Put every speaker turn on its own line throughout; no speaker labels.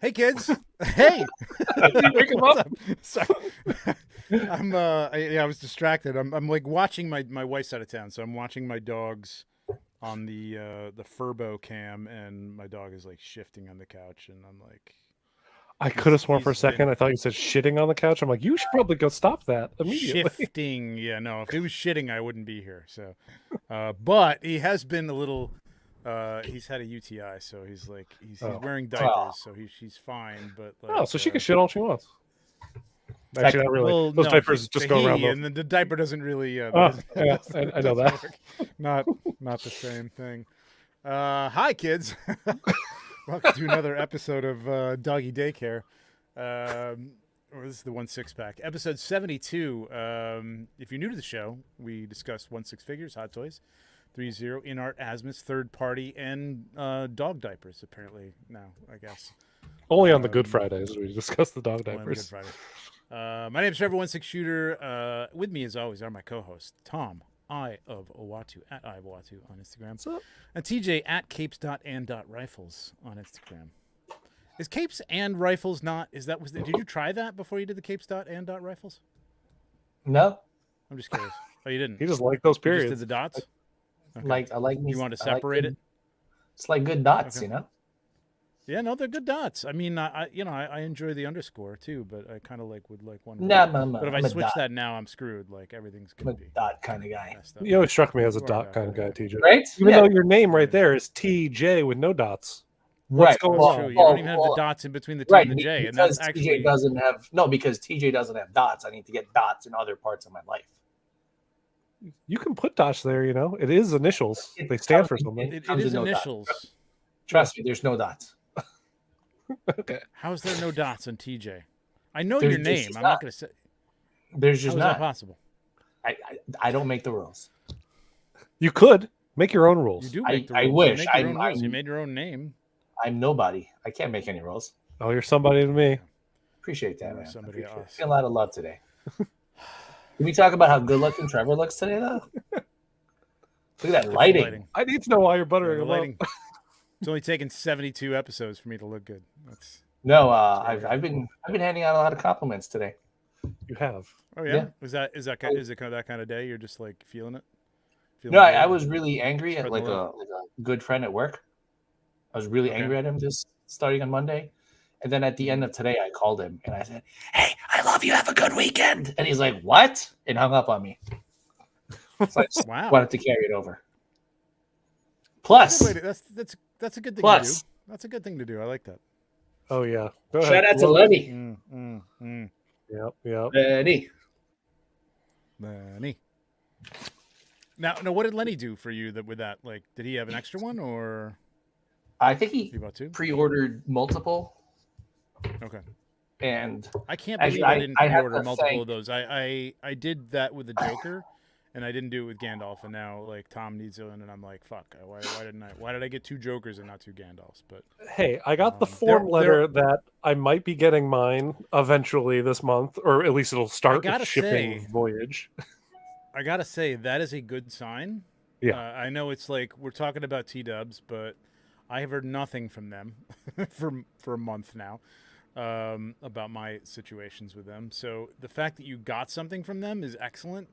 Hey kids. Hey.
Did you wake him
What's
up?
up? Sorry. I was distracted. I'm like watching my wife's out of town, so I'm watching my dogs on the Furbo cam, and my dog is like shifting on the couch, and I'm like,
I could have sworn for a
he's been
second. I thought you said shitting on the couch. I'm like, you should probably go stop that immediately.
shifting. Yeah, no, if it was shitting, I wouldn't be here. So, but he has been a little. He's had a UTI, so he's like he's
Oh.
wearing diapers, so she's fine. But like,
Oh, so she can shit all she wants. Actually, not really.
well,
Those
no,
diapers just go around.
and the diaper doesn't really.
Oh, yeah, I know that.
Work. Not the same thing. Hi, kids. Welcome to another episode of Doggy Daycare. This is the 1/6 pack, episode 72. If you're new to the show, we discuss 1/6 figures, hot toys, 3-0 in art, azimuths, third party, and dog diapers. Apparently now, I guess.
Only on the Good Fridays we discuss the dog
Only on the
diapers.
Good Friday. My name is Trevor 1/6 Shooter. With me, as always, are my co-hosts Tom I of Owatu at I of Owatu on Instagram,
What's up?
and TJ at capes.and.rifles on Instagram. Is capes and rifles not? Did you try that before you did the capes.and.rifles?
No,
I'm just curious. Oh, you didn't.
He just liked those
You
periods.
just did the dots. Okay.
I like me.
You want to
I like
separate
good-
it?
It's like good dots,
Okay.
you know.
Yeah, no, they're good dots. I mean, I enjoy the underscore too, but I kind of would like one.
Nah,
But if I
I'm a
switch
dot.
that now, I'm screwed. Like everything's
I'm
gonna
a
be
dot kind of guy,
messed up.
You always struck me as a
You are
dot
that
kind of guy,
guy.
TJ.
right?
Even
Yeah,
though your name right there is TJ with no dots. What's
right.
going
That's
on?
true. You don't even have the dots in between the T
right,
and the J, and
because
that's
TJ
actually
doesn't have because TJ doesn't have dots. I need to get dots in other parts of my life.
You can put dots there, you know. It is initials.
It
They stand for
comes-
something.
it
comes
is
in no dots.
initials.
Trust me, there's no dots.
Okay.
How is there no dots on TJ? I know
There's
your name.
just
I'm
not.
not gonna say.
There's
How
just
is that
not.
possible?
I don't make the rules.
You could make your own
You
rules.
do
I-
make the
I
rules.
wish.
You make your own
I'm-
rules. You made your own name.
I'm nobody. I can't make any rules.
Oh, you're somebody to me.
Appreciate that,
You are
man.
somebody
Appreciate it.
else.
Feel a lot of love today. Can we talk about how good looking Trevor looks today, though? Look at that lighting.
I need to know why you're
Yeah,
buttering
the
them up.
lighting. It's only taken 72 episodes for me to look good. That's.
No,
That's
I've been handing out a lot of compliments today.
You have.
Oh yeah.
Yeah.
Is it kind of that kind of day? You're just like feeling it.
No, I was really angry at
Spread
like
the
a,
love.
like a good friend at work. I was really
Okay.
angry at him just starting on Monday. And then at the end of today, I called him and I said, "Hey, I love you. Have a good weekend." And he's like, "What?" And hung up on me. So I just
Wow.
wanted to carry it over. Plus,
That's a good thing to do.
Plus.
That's a good thing to do. I like that.
Oh yeah. Go
shout
ahead.
out to Lenny.
Yep.
Lenny.
Lenny. Now, what did Lenny do for you with that? Like, did he have an extra one, or
I think he
you bought two?
pre-ordered multiple,
Okay.
and
I can't
Actually,
believe I didn't
I have
pre-order
to
multiple
thank-
of those. I did that with the Joker, and I didn't do it with Gandalf. And now, like, Tom needs one, and I'm like, fuck. Why did I get two Jokers and not two Gandalfs? But
Hey, I got the
There-
form letter that I might be getting mine eventually this month, or at least it'll start
gotta
its shipping
say-
voyage.
I gotta say that is a good sign.
Yeah.
I know it's like we're talking about T-Dubs, but I have heard nothing from them for a month now about my situations with them. So the fact that you got something from them is excellent.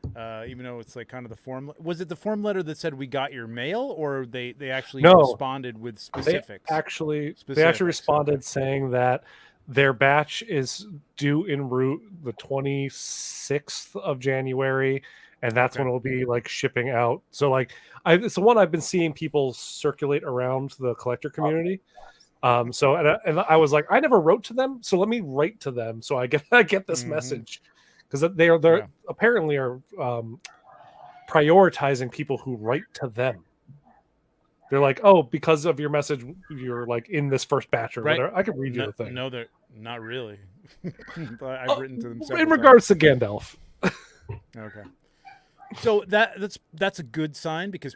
Even though it's like kind of the form. Was it the form letter that said we got your mail, or they actually
No.
responded with specifics?
They actually
Specifics,
responded
okay.
saying that their batch is due en route the 26th of January, and that's
Okay.
when it'll be like shipping out. So like it's the one I've been seeing people circulate around the collector community. So and I was like, I never wrote to them, so let me write to them so I get this
Mhm.
message, because they're
Yeah.
apparently are prioritizing people who write to them. They're like, oh, because of your message, you're like in this first batch or
Right.
whatever. I could read you
No,
the thing.
no, they're not really. But I've written to them several
In
times.
regards to Gandalf.
Okay. So that's a good sign because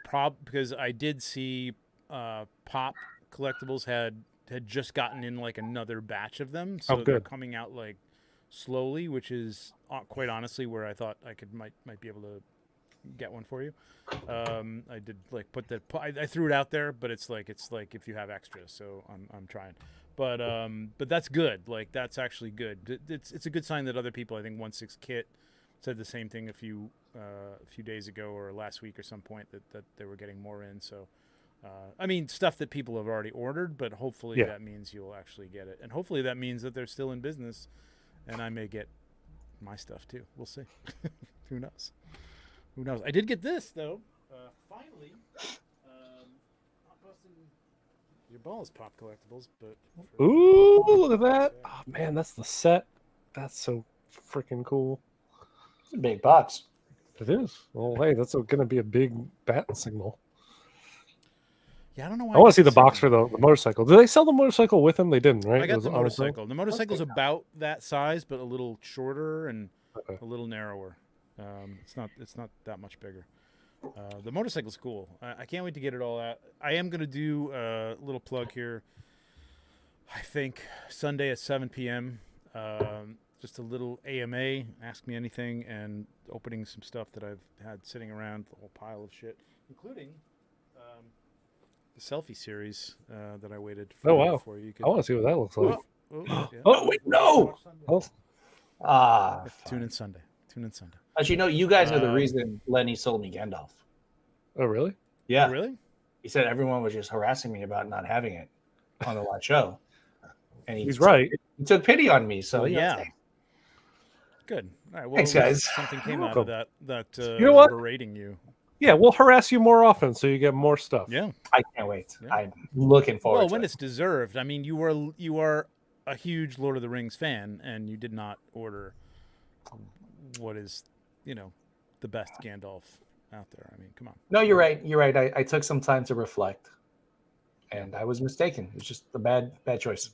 I did see Pop Collectibles had just gotten in like another batch of them, so they're
good.
coming out like slowly, which is quite honestly where I thought I might be able to get one for you. I did like put that. I threw it out there, but it's like if you have extra, so I'm trying. But that's good. Like that's actually good. It's a good sign that other people, I think 1/6 Kit said the same thing a few days ago or last week or some point that they were getting more in. So I mean stuff that people have already ordered, but hopefully that means you'll actually get it, and hopefully that means that they're still in business, and I may get my stuff too. We'll see. Who knows? Who knows? I did get this though. Finally, not busting your balls, Pop Collectibles, but
Ooh, look at that! Oh man, that's the set. That's so freaking cool.
It's a big box.
It is. Well, hey, that's going to be a big bat signal.
Yeah, I don't know why.
I want to see the box for the motorcycle. Did they sell the motorcycle with them? They didn't, right?
I got the
on its own?
motorcycle. The motorcycle's about that size, but a little shorter and
Okay.
a little narrower. It's not that much bigger. The motorcycle's cool. I can't wait to get it all out. I am going to do a little plug here. I think Sunday at 7 p.m. Just a little AMA, ask me anything, and opening some stuff that I've had sitting around, a whole pile of shit, including the selfie series that I waited for.
Oh, wow.
Before you could...
I want to see what that looks like.
yeah.
Oh wait, no!
Oh,
Tune in Sunday.
As you know, you guys are the reason Lenny sold me Gandalf.
oh really?
Yeah,
Oh, really?
he said everyone was just harassing me about not having it on the live show, and
He's right.
He took pity on me. So
Well,
yeah,
yeah. Good. All right. Well,
Thanks,
at least
guys.
something came
You're
out of
welcome.
that
You know what?
berating you.
Yeah, we'll harass you more often so you get more stuff.
Yeah.
I can't wait.
Yeah.
I'm looking forward.
Well,
to
when
it.
it's deserved. I mean, you are a huge Lord of the Rings fan, and you did not order what is, the best Gandalf out there. I mean, come on.
No, you're right. You're right. I took some time to reflect, and I was mistaken. It's just a bad choice.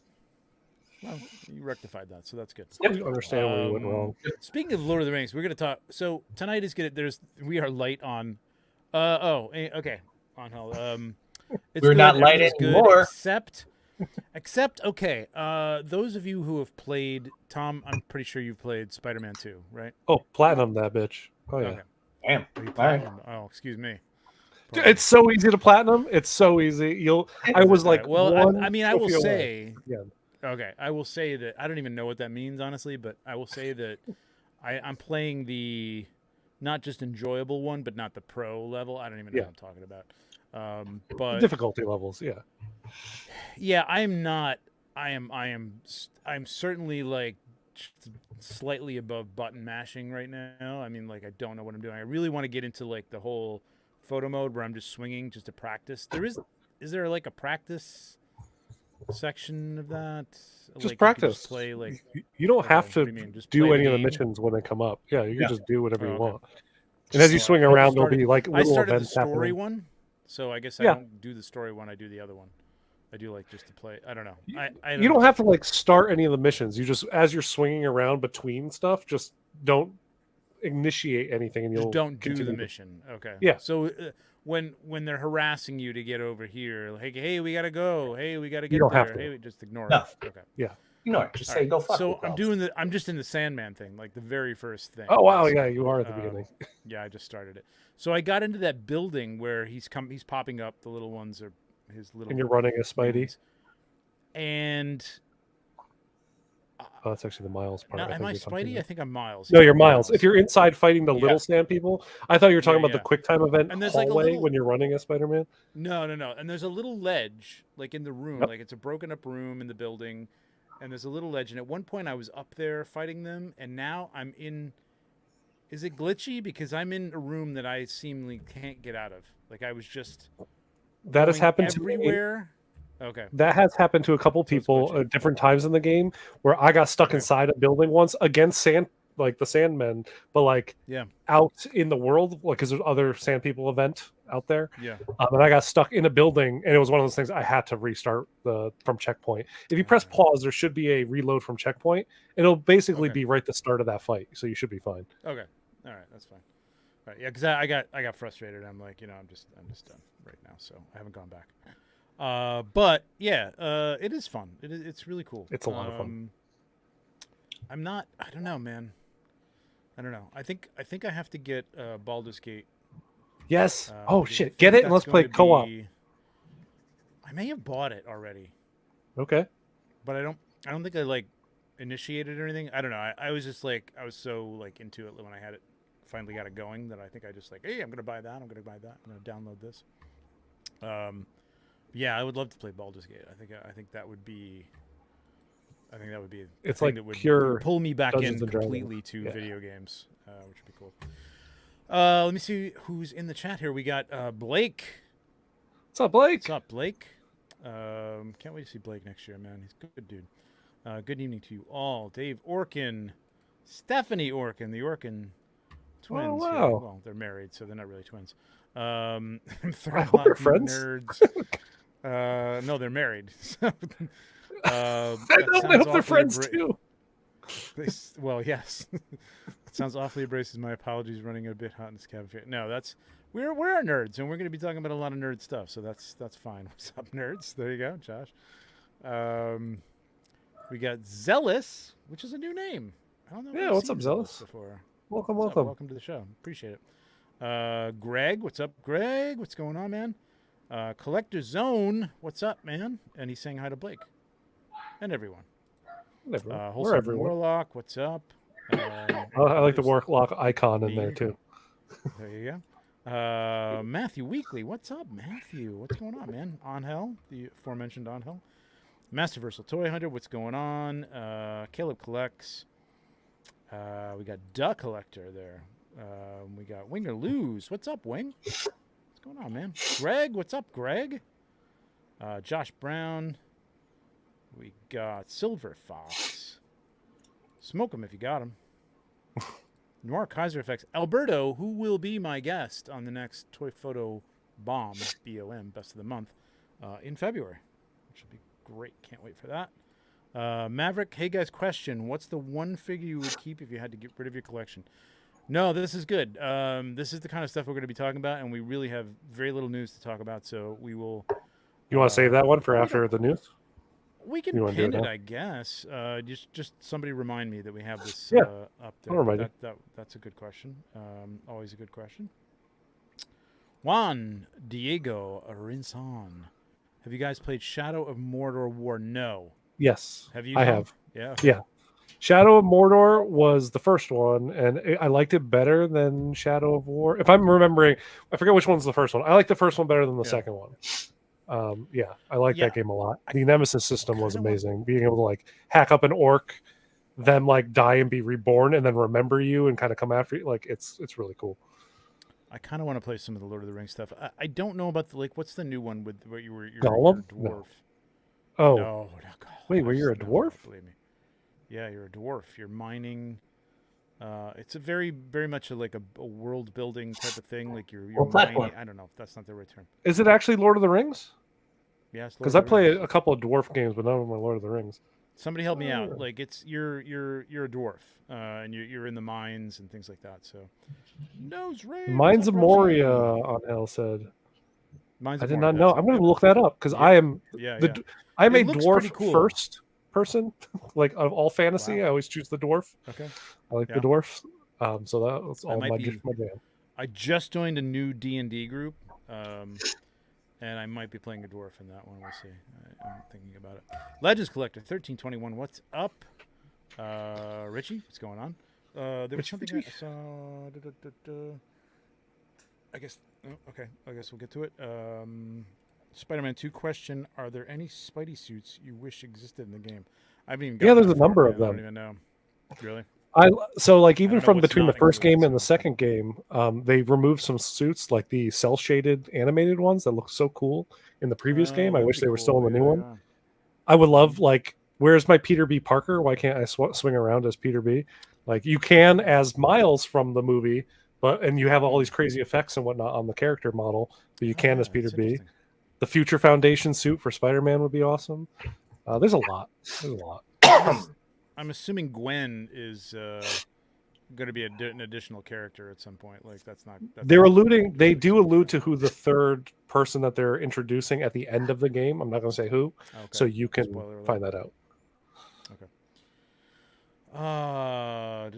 Well, you rectified that, so that's good.
You understand where you went wrong.
Speaking of Lord of the Rings, we're going to talk. So tonight is going to. We are light on. Okay. On hell. It's
We're
good,
not light
everything's good,
anymore.
Except. Okay. Those of you who have played Tom, I'm pretty sure you've played Spider-Man 2, right?
Oh, platinum that bitch. Oh yeah.
Okay.
Damn.
Are you
All right.
platinum? Oh, excuse me.
Dude, it's so easy to platinum. It's so easy. I was like,
well,
one
I mean, I will
trophy away.
say.
Yeah.
Okay, I will say that I don't even know what that means, honestly, but I will say that I'm playing the not just enjoyable one, but not the pro level. I don't even know what I'm talking about. But
difficulty levels, yeah.
Yeah, I'm not. I'm certainly like slightly above button mashing right now. I mean, like I don't know what I'm doing. I really want to get into like the whole photo mode where I'm just swinging just to practice. Is there like a practice section of that?
Just
like,
practice.
You just play like
you don't have to
what do you mean? Just
do
play
any
the
of the
game?
missions when they come up. Yeah, you can just do whatever you
okay.
want. And as you swing around, there'll be like
I
little
started the
events
story
happening.
one, so I guess I don't do the story one. I do the other one. I do like just to play. I don't know.
You don't have to like start any of the missions. You just, as you're swinging around between stuff, just don't initiate anything, and you'll
just don't do
continue
the
to-
mission. Okay.
Yeah.
So when they're harassing you to get over here, like, hey, we gotta go. Hey, we gotta get
don't
there.
have to.
Hey, just ignore
No.
it. Okay.
Yeah.
Ignore it. Just
All
say
right.
go fuck
So
yourself.
I'm just in the Sandman thing, like the very first thing.
Oh wow, yeah, you are at the beginning.
Yeah, I just started it. So I got into that building where he's popping up. The little ones are his little.
And you're running a Spidey.
minions. And
Oh, that's actually the Miles part.
now, am I
you're talking
Spidey?
about.
I think I'm Miles.
No,
Yeah,
you're
I'm
Miles. If you're inside fighting the
Yeah.
little sand people, I thought you were talking
Yeah,
about
yeah.
the quick time event
And there's like a
hallway
little-
when you're running as Spider-Man.
No. And there's a little ledge, like in the room,
Yep.
like it's a broken up room in the building, and there's a little ledge. And at one point, I was up there fighting them, and now I'm in. Is it glitchy? Because I'm in a room that I seemingly can't get out of. Like I was just.
That has
going
happened to me.
everywhere. Okay.
That has happened to a couple people
glitchy.
at different times in the game where I got stuck inside a building once against the Sandmen, but like
Yeah.
out in the world, like because there's other Sand People event out there.
Yeah.
And I got stuck in a building, and it was one of those things I had to restart from checkpoint. If you press pause, there should be a reload from checkpoint. It'll basically be right at the start of that fight, so you should be fine.
Okay. All right. That's fine. All right. Yeah. Because I got frustrated. I'm like, I'm just done right now. So I haven't gone back. But yeah, it is fun. It's really cool.
It's a lot of fun.
I don't know, man. I don't know. I think I have to get Baldur's Gate.
Yes. Oh
Because I
shit! Get
think
it and
that's
let's play
going to
co-op.
be. I may have bought it already,
Okay.
but I don't think I like initiated or anything. I don't know. I was just like I was so like into it when I had it finally got it going that I think I just like, hey, I'm gonna buy that. I'm gonna buy that. I'm gonna download this. Yeah, I would love to play Baldur's Gate. I think that would be. I think that would be the
It's
thing
like
that would
pure
pull me back
Dungeons
in
and Dragons.
completely to
Yeah.
video games, which would be cool. Let me see who's in the chat here. We got Blake.
What's up, Blake?
What's up, Blake? Can't wait to see Blake next year, man. He's a good dude. Good evening to you all. Dave Orkin, Stephanie Orkin, the Orkin twins.
Oh,
Here.
wow.
Well, they're married, so they're not really twins.
I
Third
hope they're
Lock
friends.
Nerds. No, they're married.
I hope they're friends too.
Well, yes. It sounds awfully abrasive. My apologies. Running a bit hot in this cafe. No, that's we're nerds, and we're going to be talking about a lot of nerd stuff. So that's fine. What's up, nerds? There you go, Josh. We got Zealous, which is a new name. I don't know. If
Yeah,
I've
what's
seen
up, Zealous?
Before.
Welcome,
What's up?
welcome.
Welcome to the show. Appreciate it. Greg, what's up, Greg? What's going on, man? Collector Zone, what's up, man? And he's saying hi to Blake and everyone.
We're
Wholesome
everyone.
Warlock, what's up?
I like the Warlock icon in there too.
There you go. Matthew Weekly, what's up, Matthew? What's going on, man? Angel, the aforementioned Angel. Masterversal Toy Hunter, what's going on? Caleb Collects. We got Duck Collector there. We got Wing or Lose. What's up, Wing? What's going on, man? Greg, what's up, Greg? Josh Brown. We got Silver Fox. Smoke him if you got him. Noir Kaiser Effects. Alberto, who will be my guest on the next Toy Photo Bomb, BOM, Best of the Month, in February. Which will be great. Can't wait for that. Maverick, hey guys, question. What's the one figure you would keep if you had to get rid of your collection? No, this is good. This is the kind of stuff we're going to be talking about, and we really have very little news to talk about, so we will...
You want to save that one for after the news?
We can pin it, I guess. Just somebody remind me that we have this up there.
I'll remind you.
That's a good question. Always a good question. Juan Diego Rinson. Have you guys played Shadow of Mordor War? No.
Yes.
Have you?
I have.
Yeah.
Okay. Yeah. Shadow of Mordor was the first one, and I liked it better than Shadow of War. If I'm remembering, I forget which one's the first one. I like the first one better than the second one. I like that game a lot. The Nemesis system was amazing. Being able to like hack up an orc, them like die and be reborn, and then remember you and kind of come after you. Like it's really cool.
I kind of want to play some of the Lord of the Rings stuff. I don't know about what's the new one with where you're
Gollum?
a dwarf?
No. Oh,
no,
wait, where you're a dwarf?
Believe me. Yeah, you're a dwarf. You're mining. It's a very much like a world building type of thing. Like you're mining. I don't know if that's not the right term.
Is it actually Lord of the Rings?
Yes,
because I play a couple of dwarf games, but none of them are Lord of the Rings.
Somebody help me out. Like you're a dwarf, and you're in the mines and things like that. So Nose Ray.
Mines of Moria on L said.
Mines
I
of
did
Moria,
not know. I'm going to look that up because I am. I'm a dwarf first person. Like of all fantasy, I always choose the dwarf.
Okay.
I like the dwarfs. So that's all my jam.
I just joined a new D&D group, and I might be playing a dwarf in that one. We'll see. I'm thinking about it. Legends Collector 1321. What's up, Richie? What's going on? There was something I saw. I guess. Oh, okay. I guess we'll get to it. Spider-Man 2 question: are there any Spidey suits you wish existed in the game? I haven't even.
Yeah, there's a number of them.
I don't even know. Really?
So like even from between the first game and the second game, they removed some suits like the cell shaded animated ones that look so cool in the previous game. I wish they were still in the new one. I would love like, where's my Peter B. Parker? Why can't I swing around as Peter B? Like you can as Miles from the movie, and you have all these crazy effects and whatnot on the character model, but you can as Peter B. The Future Foundation suit for Spider-Man would be awesome. There's a lot.
I'm assuming Gwen is going to be an additional character at some point. Like that's not.
They're alluding. They do allude to who the third person that they're introducing at the end of the game. I'm not going to say who, so you can find that out.
I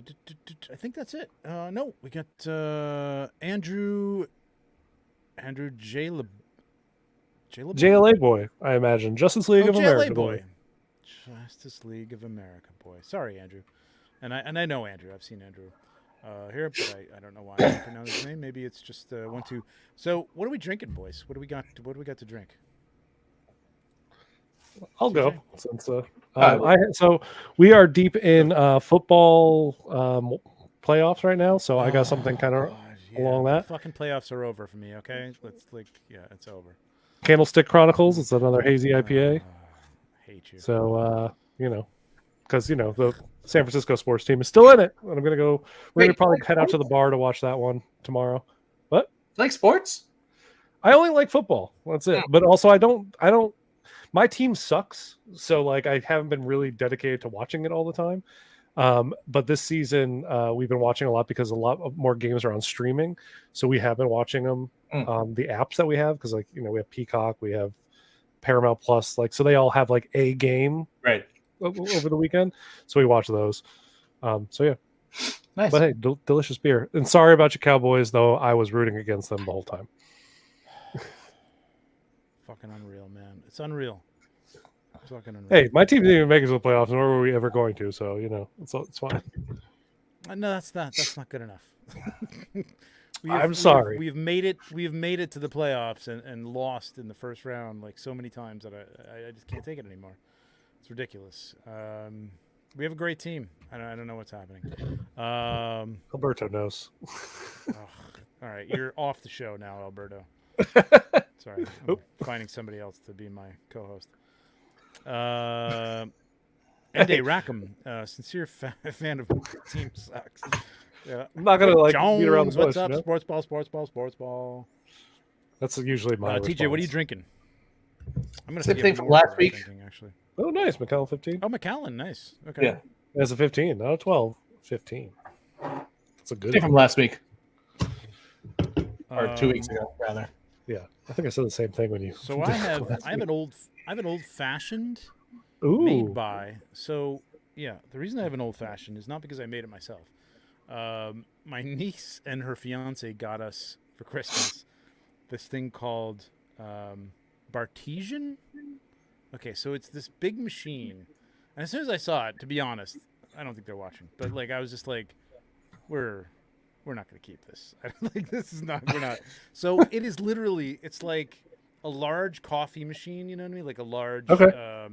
think that's it. No, we got Andrew
JLA boy, I imagine. Justice League
Oh,
of
JLA
America
boy. Justice League of America boy. Sorry, Andrew. And I know Andrew. I've seen Andrew here, but I don't know why I can't pronounce his name. Maybe it's just 1, 2. So what are we drinking, boys? What do we got? What do we got to drink?
I'll go
CJ?
since so we are deep in football playoffs right now. So I got something kind of along
The
that.
fucking playoffs are over for me. Okay, it's over.
Candlestick Chronicles. It's another hazy IPA.
Hate you.
So because the San Francisco sports team is still in it, and I'm gonna go. We're gonna probably head out to the bar to watch that one tomorrow. What?
Like sports?
I only like football. That's it. But also, I don't. My team sucks, so like I haven't been really dedicated to watching it all the time. But this season, we've been watching a lot because a lot of more games are on streaming. So we have been watching them on the apps that we have because, like, we have Peacock, we have Paramount Plus, like, so they all have like a game
right
over the weekend. So we watch those. So yeah,
nice.
But hey, delicious beer. And sorry about your Cowboys, though. I was rooting against them the whole time.
Fucking unreal, man. It's unreal. Fucking unreal.
Hey, my team didn't even make it to the playoffs, nor were we ever going to. So it's fine.
No, that's not good enough.
I'm sorry.
We've made it. We've made it to the playoffs and lost in the first round like so many times that I just can't take it anymore. It's ridiculous. We have a great team. I don't know what's happening.
Alberto knows.
All right, you're off the show now, Alberto. Sorry, I'm finding somebody else to be my co-host. Ende Rackham, sincere fan of Team Sucks. Yeah.
I'm not gonna
Jones,
beat around the bush.
what's up? Sports ball.
That's usually my response.
TJ, what are you drinking? I'm gonna
same thing from last week.
Actually.
Oh, nice, Macallan 15.
Oh, Macallan, nice. Okay.
Yeah,
it's a 15, not a 12. 15. That's a good
same
one.
from last week or 2 weeks ago, rather.
Yeah, I think I said the same thing when you.
So I have an old fashioned
Ooh.
made by. So yeah, the reason I have an old fashioned is not because I made it myself. My niece and her fiance got us for Christmas this thing called Bartesian. Okay, so it's this big machine, and as soon as I saw it, to be honest, I don't think they're watching, but like I was just like, we're not going to keep this. Like this is not. We're not. So it is literally. It's like a large coffee machine. You know what I mean? Like a large.
Okay.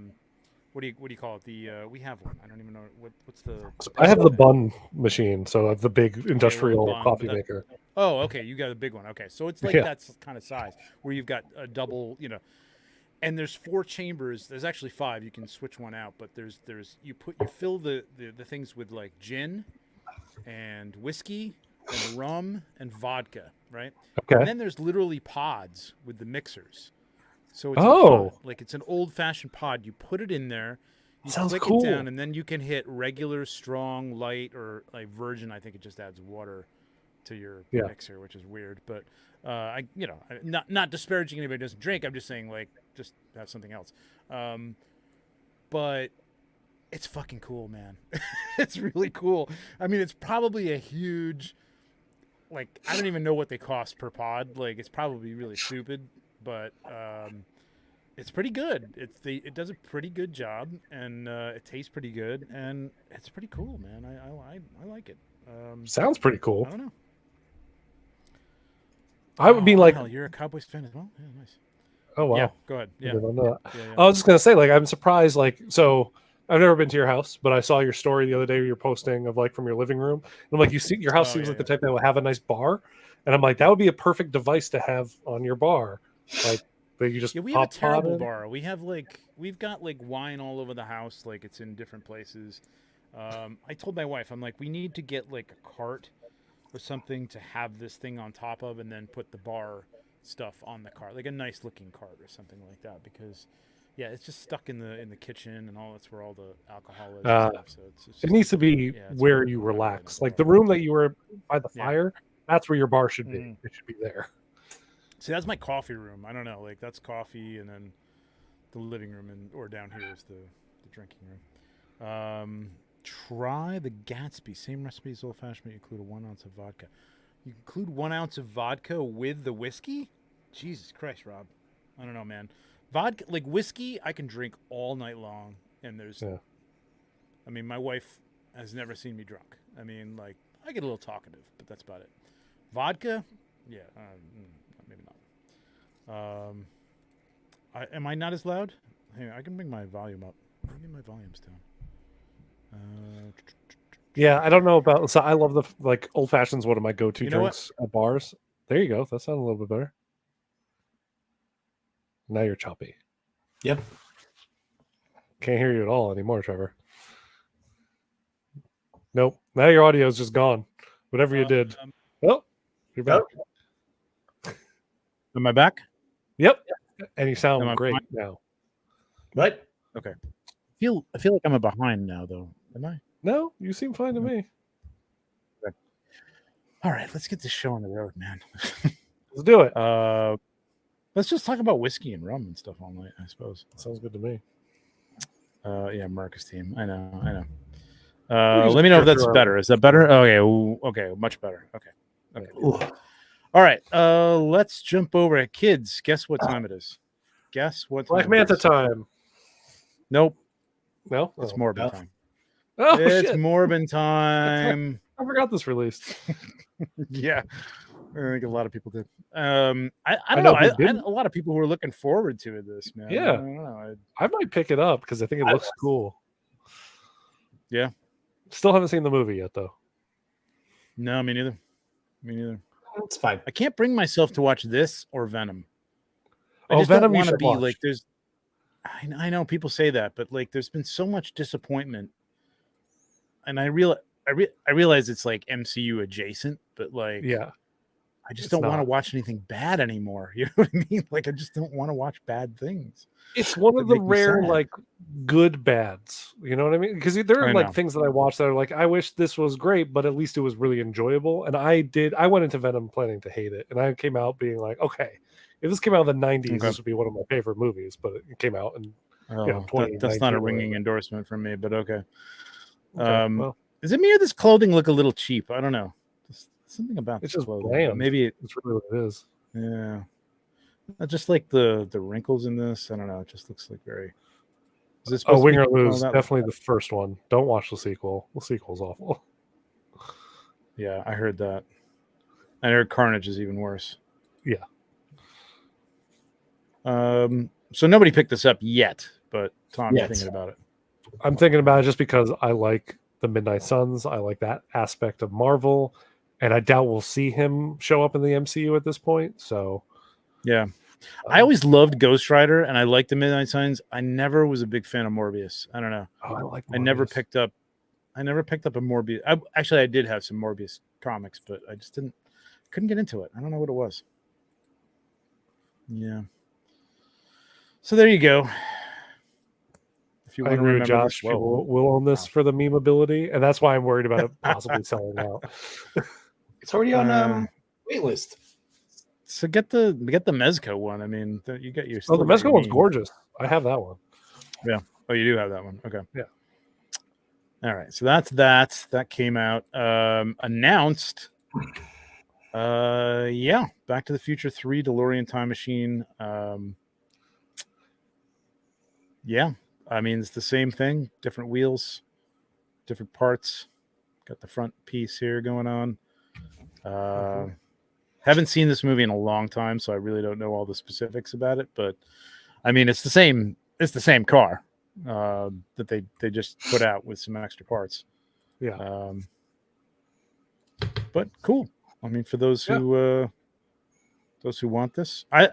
What do you call it? We have one. I don't even know what's the.
I have the bun machine, so I have the big industrial coffee maker.
Oh, okay. You got a big one. Okay, so it's like that kind of size where you've got a double. And there's 4 chambers. There's actually 5. You can switch one out, but there's you fill the things with like gin and whiskey and rum and vodka, right?
Okay.
And then there's literally pods with the mixers. So it's a pod. Like it's an old-fashioned pod. You put it in there, you
Sounds
click
cool.
it down, and then you can hit regular, strong, light, or like virgin. I think it just adds water to your mixer, which is weird. But not disparaging anybody who doesn't drink. I'm just saying like just have something else. But it's fucking cool, man. It's really cool. I mean, it's probably a huge. Like I don't even know what they cost per pod. Like it's probably really stupid, but it's pretty good. It does a pretty good job, and it tastes pretty good, and it's pretty cool, man. I like it.
Sounds pretty cool.
I don't know.
I would be like,
you're a Cowboys fan as well. Yeah, nice.
Oh wow.
Yeah, go ahead. Yeah.
I was just gonna say, like, I'm surprised. Like, so I've never been to your house, but I saw your story the other day. You're posting of like from your living room. And I'm like, your house seems like the type that would have a nice bar, and I'm like, that would be a perfect device to have on your bar, like that you just.
Yeah, we have a terrible bar. We've got like wine all over the house, like it's in different places. I told my wife, I'm like, we need to get like a cart or something to have this thing on top of, and then put the bar stuff on the cart, like a nice looking cart or something like that, because it's just stuck in the kitchen, and all that's where all the alcohol is and stuff, so it's just,
it needs to be where you relax, like the room that you were by the fire. That's where your bar should be. It should be there.
See, that's my coffee room. I don't know, like that's coffee, and then the living room or down here is the drinking room. Try the Gatsby. Same recipe as old fashioned, but you include 1 ounce of vodka. You include 1 ounce of vodka with the whiskey? Jesus Christ, Rob. I don't know, man. Vodka, like whiskey, I can drink all night long. And I mean, my wife has never seen me drunk. I mean, like, I get a little talkative, but that's about it. Vodka? Yeah, maybe not. Am I not as loud? Hey, I can bring my volume up. Bring my volumes down.
Yeah, I don't know about. So I love the like old fashions. One of my go-to
You know
drinks at bars. There you go. That sounds a little bit better. Now you're choppy.
Yep.
Can't hear you at all anymore, Trevor. Nope. Now your audio is just gone. Whatever you did. Oh, you're back.
Am I back?
Yep. And you
Am
sound
I
great
fine?
now.
What?
Okay. I feel like I'm behind now, though. Am I?
No, you seem fine to me.
All right, let's get this show on the road, man.
Let's do it.
Let's just talk about whiskey and rum and stuff all night, I suppose.
Sounds good to me.
Yeah, Marcus team. I know.
We can
Let me know if
just
that's
go through
better. Is that better? Okay. Okay. Much better. Okay.
Ooh.
All right. Let's jump over. Kids, guess what time it is? Guess what time
Black
it
Manta
is?
time.
Nope.
No?
It's
Oh.
Morbin
No.
time.
Oh,
It's
shit.
Morbin time.
I forgot this released.
Yeah. I think a lot of people did. I don't
know
know.
who
I had
didn't.
a lot of people who were looking forward to this, man.
Yeah.
I don't know.
I might pick it up because I think it looks cool.
Yeah.
Still haven't seen the movie yet, though.
No, me neither.
It's fine.
I can't bring myself to watch this or Venom. I
Oh,
just
Venom
don't
you
want to
should
be
watch.
like there's. I know people say that, but like there's been so much disappointment, and I realize it's like MCU adjacent, but like
Yeah.
I just
It's
don't want to
not.
watch anything bad anymore. You know what I mean? Like I just don't want to watch bad things.
It's one of
that
the
make me
rare
sad.
like good bads. You know what I mean? Because there are
I
like
know.
things that I watch that are like, I wish this was great, but at least it was really enjoyable. And I went into Venom planning to hate it, and I came out being like, okay, if this came out in the 90s,
Okay.
this would be one of my favorite movies. But it came out in
Oh,
2019
that's not a
or
ringing
whatever.
endorsement from me, but okay.
Okay, well,
Is it me or this clothing look a little cheap? I don't know. Just something about
it's
this
just
clothing.
bland.
Maybe it,
It's really what it is.
yeah. Just like the wrinkles in this. I don't know. It just looks like very. Is this
Oh,
supposed
Win
to
or
be
Lose,
that?
definitely the first one. Don't watch the sequel. The sequel's awful.
Yeah, I heard that. I heard Carnage is even worse.
Yeah.
So nobody picked this up yet, but Tom, you're
Yet.
thinking about it.
I'm thinking about it just because I like the Midnight Suns. I like that aspect of Marvel, and I doubt we'll see him show up in the MCU at this point. So,
Yeah. I always loved Ghost Rider, and I liked the Midnight Suns. I never was a big fan of Morbius. I don't know.
I like.
I never
Morbius.
picked up a Morbius. I did have some Morbius comics, but I just couldn't get into it. I don't know what it was. Yeah. So there you go. If you
I
want to
agree with
remember
Josh.
this, well,
We'll own this for the meme ability, and that's why I'm worried about it possibly selling out.
It's already on waitlist.
so get the Mezco one. I mean, you got your.
Oh, the Mezco one's gorgeous. I have that one.
Yeah. Oh, you do have that one. Okay.
Yeah.
All right. So that's that. That came out. Announced. Yeah. Back to the Future 3 DeLorean Time Machine. Yeah. I mean, it's the same thing. Different wheels, different parts. Got the front piece here going on. Haven't seen this movie in a long time, so I really don't know all the specifics about it. But I mean, it's the same. It's the same car that they just put out with some extra parts.
Yeah.
But cool. I mean, for those who want this, I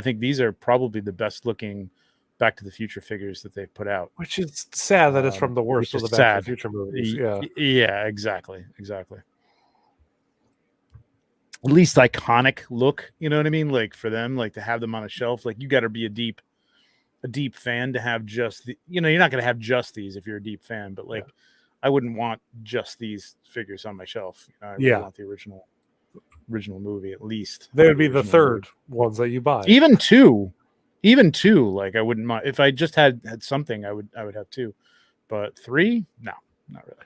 think these are probably the best looking Back to the Future figures that they've put out.
Which is sad that it's from the worst of
which
the
is
Back to
sad.
the Future movies. Yeah.
Yeah, exactly. At least iconic look, you know what I mean? Like for them, like to have them on a shelf, like you got to be a deep fan to have just the, you're not going to have just these if you're a deep fan, but like I wouldn't want just these figures on my shelf. I really want the original movie at least.
They would be the third ones that you buy.
Even two, like I wouldn't mind if I just had something. I would have two, but three, no, not really.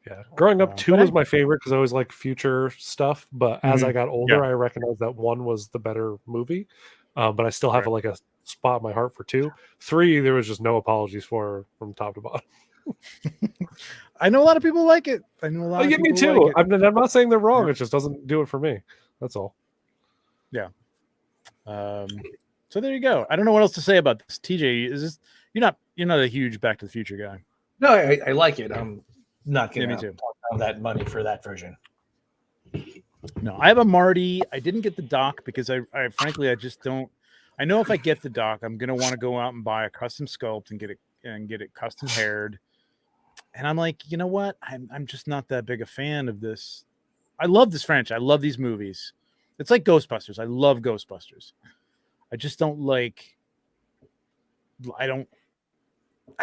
Yeah, growing up, 2
but
was my favorite because I always liked future stuff. But as I got older,
Yeah.
I recognized that 1 was the better movie. But I still have
Right.
a spot in my heart for 2. 3, there was just no apologies for from top to bottom.
I know a lot of people like it. I know a lot
Oh,
of
yeah, me
people
too.
like it.
I'm not saying they're wrong.
Yeah.
It just doesn't do it for me. That's all.
Yeah. So there you go. I don't know what else to say about this. TJ, is this you're not a huge Back to the Future guy?
No, I like it. I'm not
Yeah,
gonna
me too.
talk down that money for that version.
No, I have a Marty. I didn't get the dock because I frankly I just don't. I know if I get the dock, I'm gonna want to go out and buy a custom sculpt and get it custom haired. And I'm like, you know what? I'm just not that big a fan of this. I love this franchise. I love these movies. It's like Ghostbusters. I love Ghostbusters. I just don't like. I don't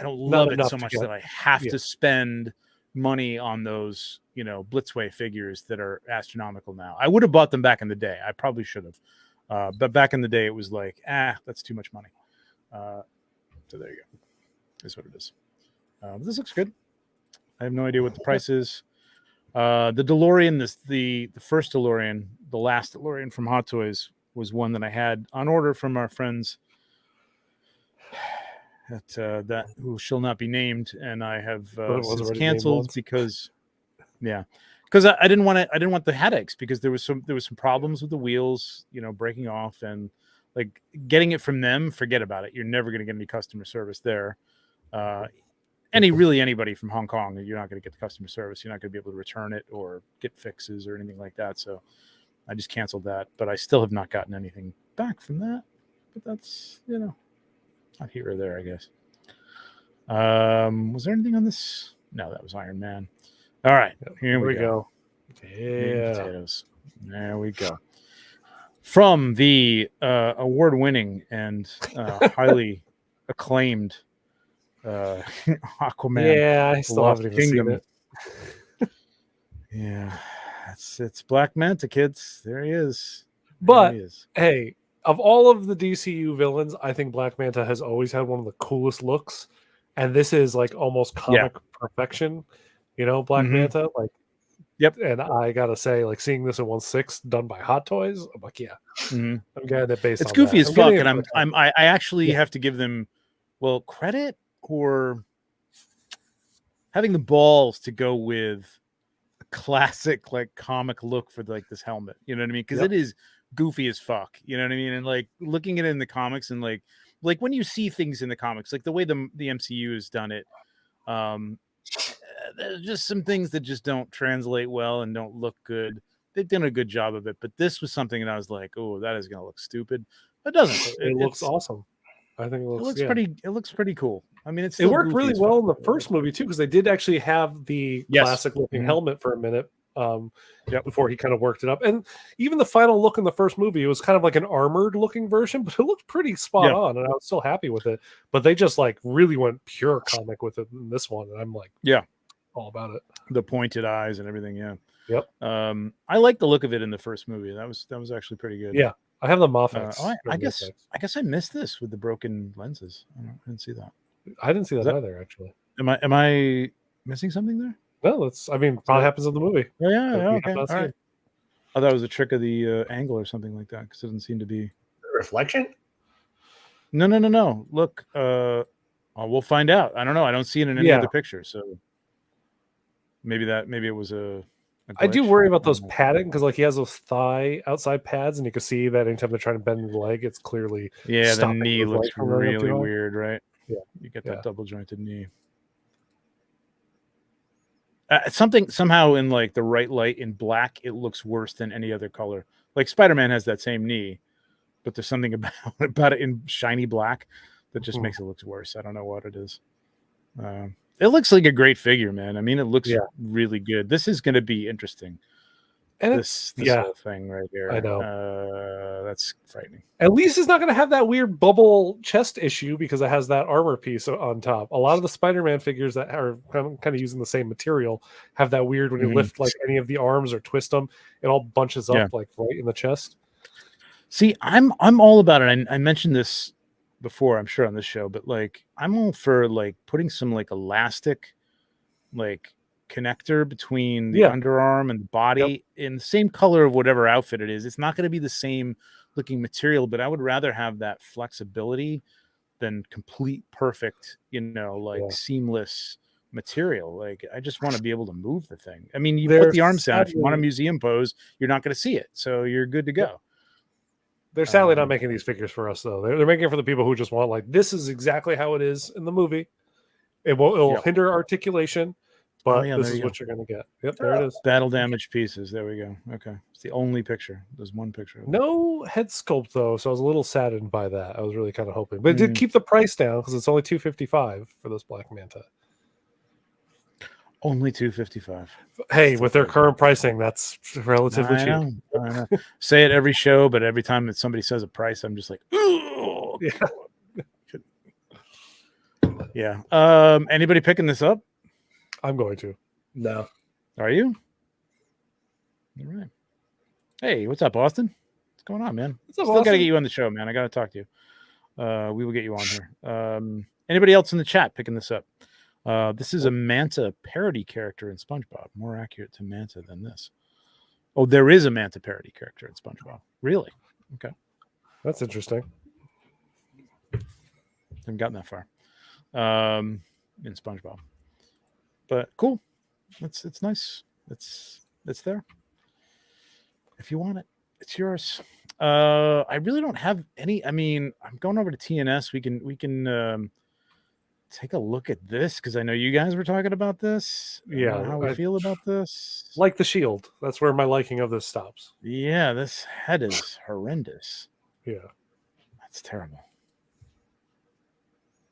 Not
love it
enough
so
to
much
get.
that I have
Yeah.
to spend money on those, Blitzway figures that are astronomical now. I would have bought them back in the day. I probably should have. But back in the day, it was like, that's too much money. So there you go. That's what it is. This looks good. I have no idea what the price is. The DeLorean, the first DeLorean, the last DeLorean from Hot Toys was one that I had on order from our friends that who shall not be named, and I have
But it was
since
already named
canceled
once.
because I didn't want it. I didn't want the headaches because there was some problems with the wheels, breaking off, and like getting it from them. Forget about it. You're never going to get any customer service there. Anybody from Hong Kong, you're not going to get the customer service. You're not going to be able to return it or get fixes or anything like that. So I just canceled that, but I still have not gotten anything back from that. But that's not here or there, I guess. Was there anything on this? No, that was Iron Man. All right, here we go. Meat and potatoes. There we go. From the award-winning and highly acclaimed Aquaman.
Yeah, I still
Lost
haven't even seen
Kingdom.
it.
Yeah, it's Black Manta, kids. There he is.
But
he is.
hey, of all of the DCU villains, I think Black Manta has always had one of the coolest looks, and this is like almost comic perfection. Black Manta, like.
Yep.
And I gotta say, like seeing this in 1/6 done by Hot Toys, I'm like, I'm getting it based.
It's
on
goofy
that.
as fuck, and I actually have to give them credit for having the balls to go with a classic like comic look for like this helmet. You know what I mean? Because it is goofy as fuck. You know what I mean? And like looking at it in the comics and like when you see things in the comics, like the way the MCU has done it, there's just some things that just don't translate well and don't look good. They've done a good job of it, but this was something that I was like, oh, that is going to look stupid. It doesn't.
It looks awesome. I think it looks
pretty. It looks pretty cool. I mean,
it worked really well in the first movie too, because they did actually have the classic looking helmet for a minute. Before he kind of worked it up, and even the final look in the first movie, it was kind of like an armored looking version, but it looked pretty spot on, and I was still happy with it. But they just like really went pure comic with it in this one, and I'm like, all about it.
The pointed eyes and everything.
Yep.
I like the look of it in the first movie. That was actually pretty good.
Yeah, I have the Moffat.
I guess I missed this with the broken lenses. I didn't see that.
I didn't see that either. Actually,
am I missing something there?
No, probably happens in the movie.
Yeah. Okay. All right. Oh, that was a trick of the angle or something like that, because it doesn't seem to be
reflection.
No. Look, we'll find out. I don't know. I don't see it in any other picture, so maybe it was a
I do worry about those padding, because like he has those thigh outside pads, and you can see that anytime they're trying to bend the leg, it's clearly
the knee looks really
weird.
Weird, right?
Yeah,
you get that double jointed knee. Something somehow in like the right light in black, it looks worse than any other color. Like Spider-Man has that same knee, but there's something about it in shiny black that just makes it look worse. I don't know what it is. It looks like a great figure, man. I mean, it looks really good. This is going to be interesting. And this whole thing right here.
I know.
That's frightening.
At least it's not going to have that weird bubble chest issue, because it has that armor piece on top. A lot of the Spider-Man figures that are kind of using the same material have that weird, when you lift like any of the arms or twist them, it all bunches up like right in the chest.
See, I'm all about it. I mentioned this before, I'm sure, on this show, but like I'm all for like putting some like elastic like connector between the
Yeah.
underarm and the body in the same color of whatever outfit it is. It's not going to be the same looking material, but I would rather have that flexibility than complete perfect, seamless material. Like, I just want to be able to move the thing. I mean, you put the arms down. If you want a museum pose, you're not going to see it, so you're good to go.
They're sadly not making these figures for us, though. They're making it for the people who just want, like, this is exactly how it is in the movie. It'll hinder articulation, but this is what you're going to get. Yep, there it is.
Battle damage pieces. There we go. Okay. It's the only picture. There's one picture.
No head sculpt, though, so I was a little saddened by that. I was really kind of hoping. But it did keep the price down because it's only $255 for this Black Manta.
Only $255.
Hey, with their current pricing, that's relatively cheap.
I know. Say it every show, but every time that somebody says a price, I'm just like, ooh. Yeah. Anybody picking this up?
I'm going to.
No.
Are you? All right. Hey, what's up, Austin? What's going on, man?
What's up,
Still got to
Austin?
get you on the show, man. I got to talk to you. We will get you on here. Anybody else in the chat picking this up? This is a Manta parody character in SpongeBob. More accurate to Manta than this. Oh, there is a Manta parody character in SpongeBob. Really? Okay.
That's interesting.
Haven't gotten that far. In SpongeBob. But cool. It's nice. It's there. If you want it, it's yours. I really don't have any. I mean, I'm going over to TNS. We can take a look at this because I know you guys were talking about this.
Yeah,
how we feel about this.
Like the Shield. That's where my liking of this stops.
Yeah, this head is horrendous.
Yeah,
that's terrible.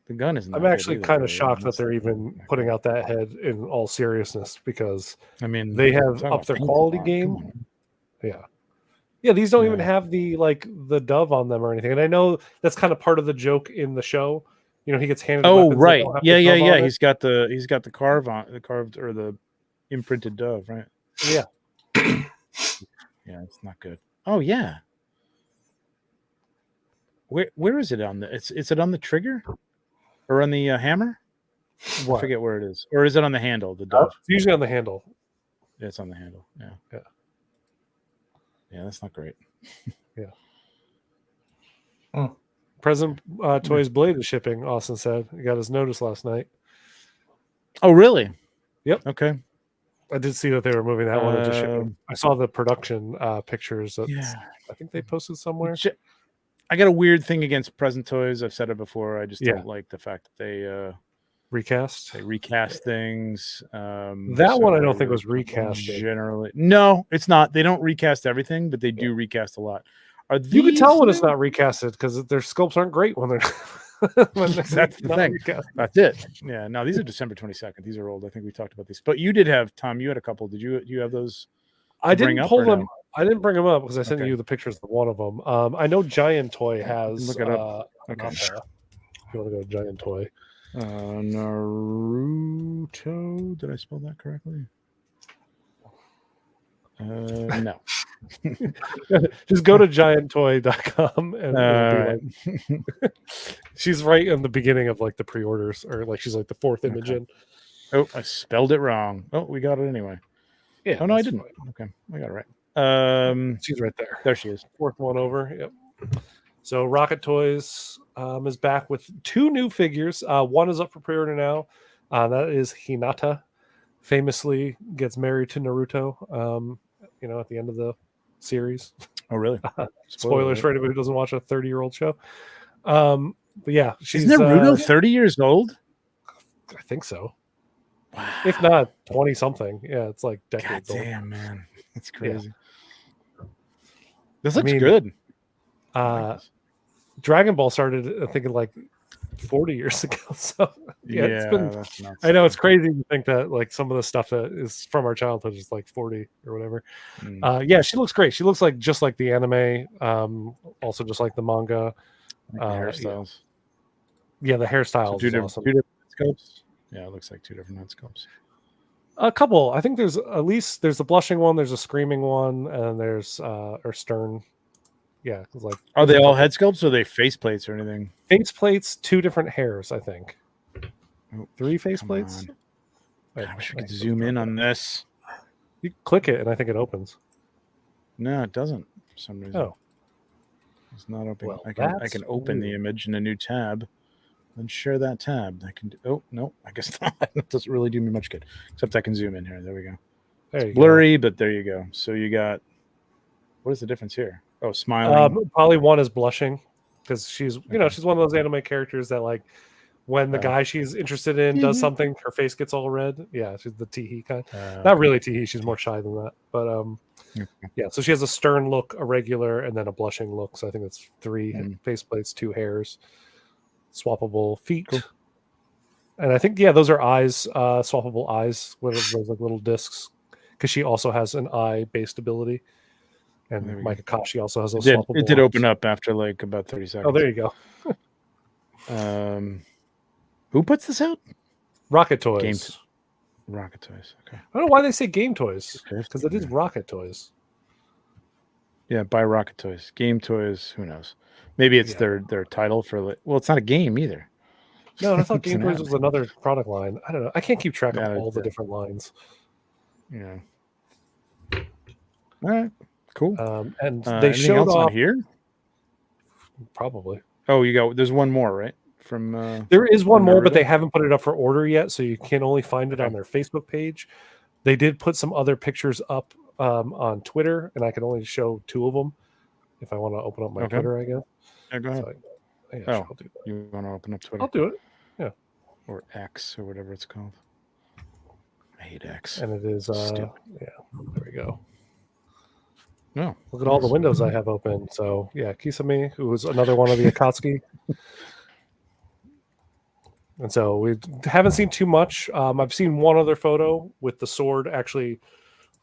The gun is.
I'm actually kind of shocked that they're even putting out that head in all seriousness because
I mean
they have upped their quality game. Yeah, these don't even have the dove on them or anything. And I know that's kind of part of the joke in the show. You know, he gets handed.
Oh, right. Yeah. He's got the carved or the imprinted dove, right?
Yeah.
Yeah, it's not good. Oh yeah. Where is it on the? Is it on the trigger, or on the hammer?
What?
I forget where it is. Or is it on the handle? The dove.
It's usually on the handle.
Yeah, it's on the handle. Yeah. Yeah, that's not great.
Yeah. Present Toys Blade is shipping, Austin said. He got his notice last night.
Oh, really?
Yep.
Okay.
I did see that they were moving that one into shipping. I saw the production pictures. I think they posted somewhere.
I got a weird thing against Present Toys. I've said it before. I just don't like the fact that they
recast.
They recast things.
That one I don't think was recast.
Generally, no, it's not. They don't recast everything, but they do recast a lot.
You can tell when it's not recasted because their sculpts aren't great when they're.
That's the thing. That's it. Yeah. No, these are December 22nd. These are old. I think we talked about these. But you did have, Tom. You had a couple. Did you have those?
I didn't pull them. No? I didn't bring them up because I sent you the pictures of one of them. I know Giant Toy has.
Look it up.
Okay. If you want to go to Giant Toy.
Naruto. Did I spell that correctly? No.
Just go to gianttoy.com and it'll be she's right in the beginning of the pre-orders, or she's the fourth image in.
Oh, I spelled it wrong. Oh, we got it anyway.
Yeah.
Oh no, I didn't. Okay, I got it right.
She's right there.
There she is.
Fourth one over. Yep. So Rocket Toys is back with 2 new figures. One is up for pre-order now. That is Hinata. Famously gets married to Naruto. At the end of the series.
Oh, really?
Spoilers for anybody who doesn't watch a 30-year-old show. But yeah, she's
Isn't Naruto 30 years old?
I think so.
Wow.
If not 20 something. Yeah, it's decades
God
old.
Damn, man. That's crazy. Yeah. This looks good.
Dragon Ball started, I think, 40 years ago. So it's been.
That's nuts.
I know it's crazy to think that some of the stuff that is from our childhood is 40 or whatever. Yeah, she looks great. She looks just like the anime. Also just like the manga.
Hairstyles.
Yeah, the hairstyles.
So
awesome.
2 different scopes. Yeah, it looks like 2 different head scopes.
A couple. I think there's a blushing one, there's a screaming one, and there's or stern. Yeah,
are they all head sculpts or are they face plates or anything?
Face plates, 2 different hairs, I think. 3 face plates.
I wish we could zoom in on this.
You click it, and I think it opens.
No, it doesn't for some reason.
Oh.
It's not open.
Well,
I
that's
can open the
weird.
image in a new tab and share that tab. I can. Oh no, I guess not. It doesn't really do me much good. Except I can zoom in here. There we go.
There you
It's blurry, but there you go. So you got. What is the difference here? Oh, smiling.
Probably one is blushing because she's
Okay.
she's one of those anime characters that like when the guy she's interested in does something, her face gets all red. Yeah, she's the teehee kind. Not really teehee. She's more shy than that. But yeah. So she has a stern look, a regular, and then a blushing look. So I think that's 3 faceplates, 2 hairs, swappable feet.
Cool.
And I think those are eyes, swappable eyes with those like little discs, because she also has an eye-based ability. And Mike Akashi also has those swappable
It did
eyes.
open up after like about 30 seconds.
Oh, there you go.
Who puts this out?
Rocket Toys.
Rocket Toys. Okay.
I don't know why they say Game Toys,
Okay.
because it is Rocket Toys.
Yeah, buy Rocket Toys. Game Toys, who knows? Maybe it's their title for like, well, it's not a game either.
No, I thought Game Toys was another product line. I don't know. I can't keep track of all the different lines.
Yeah. All right. Cool.
And they showed
else
off
on here.
Probably.
Oh, there's one more, right? From
there is one more, but they haven't put it up for order yet, so you can only find it on their Facebook page. They did put some other pictures up on Twitter, and I can only show 2 of them if I want to open up my Twitter, I guess.
Yeah, go ahead.
So I'll do that.
You want to open up Twitter?
I'll do it. Yeah.
Or X or whatever it's called. I hate X.
And it is
stupid.
Yeah, there we go.
No.
Look at all the windows I have open. So yeah, Kisame, who was another one of the Akatsuki. And so we haven't seen too much. I've seen one other photo with the sword actually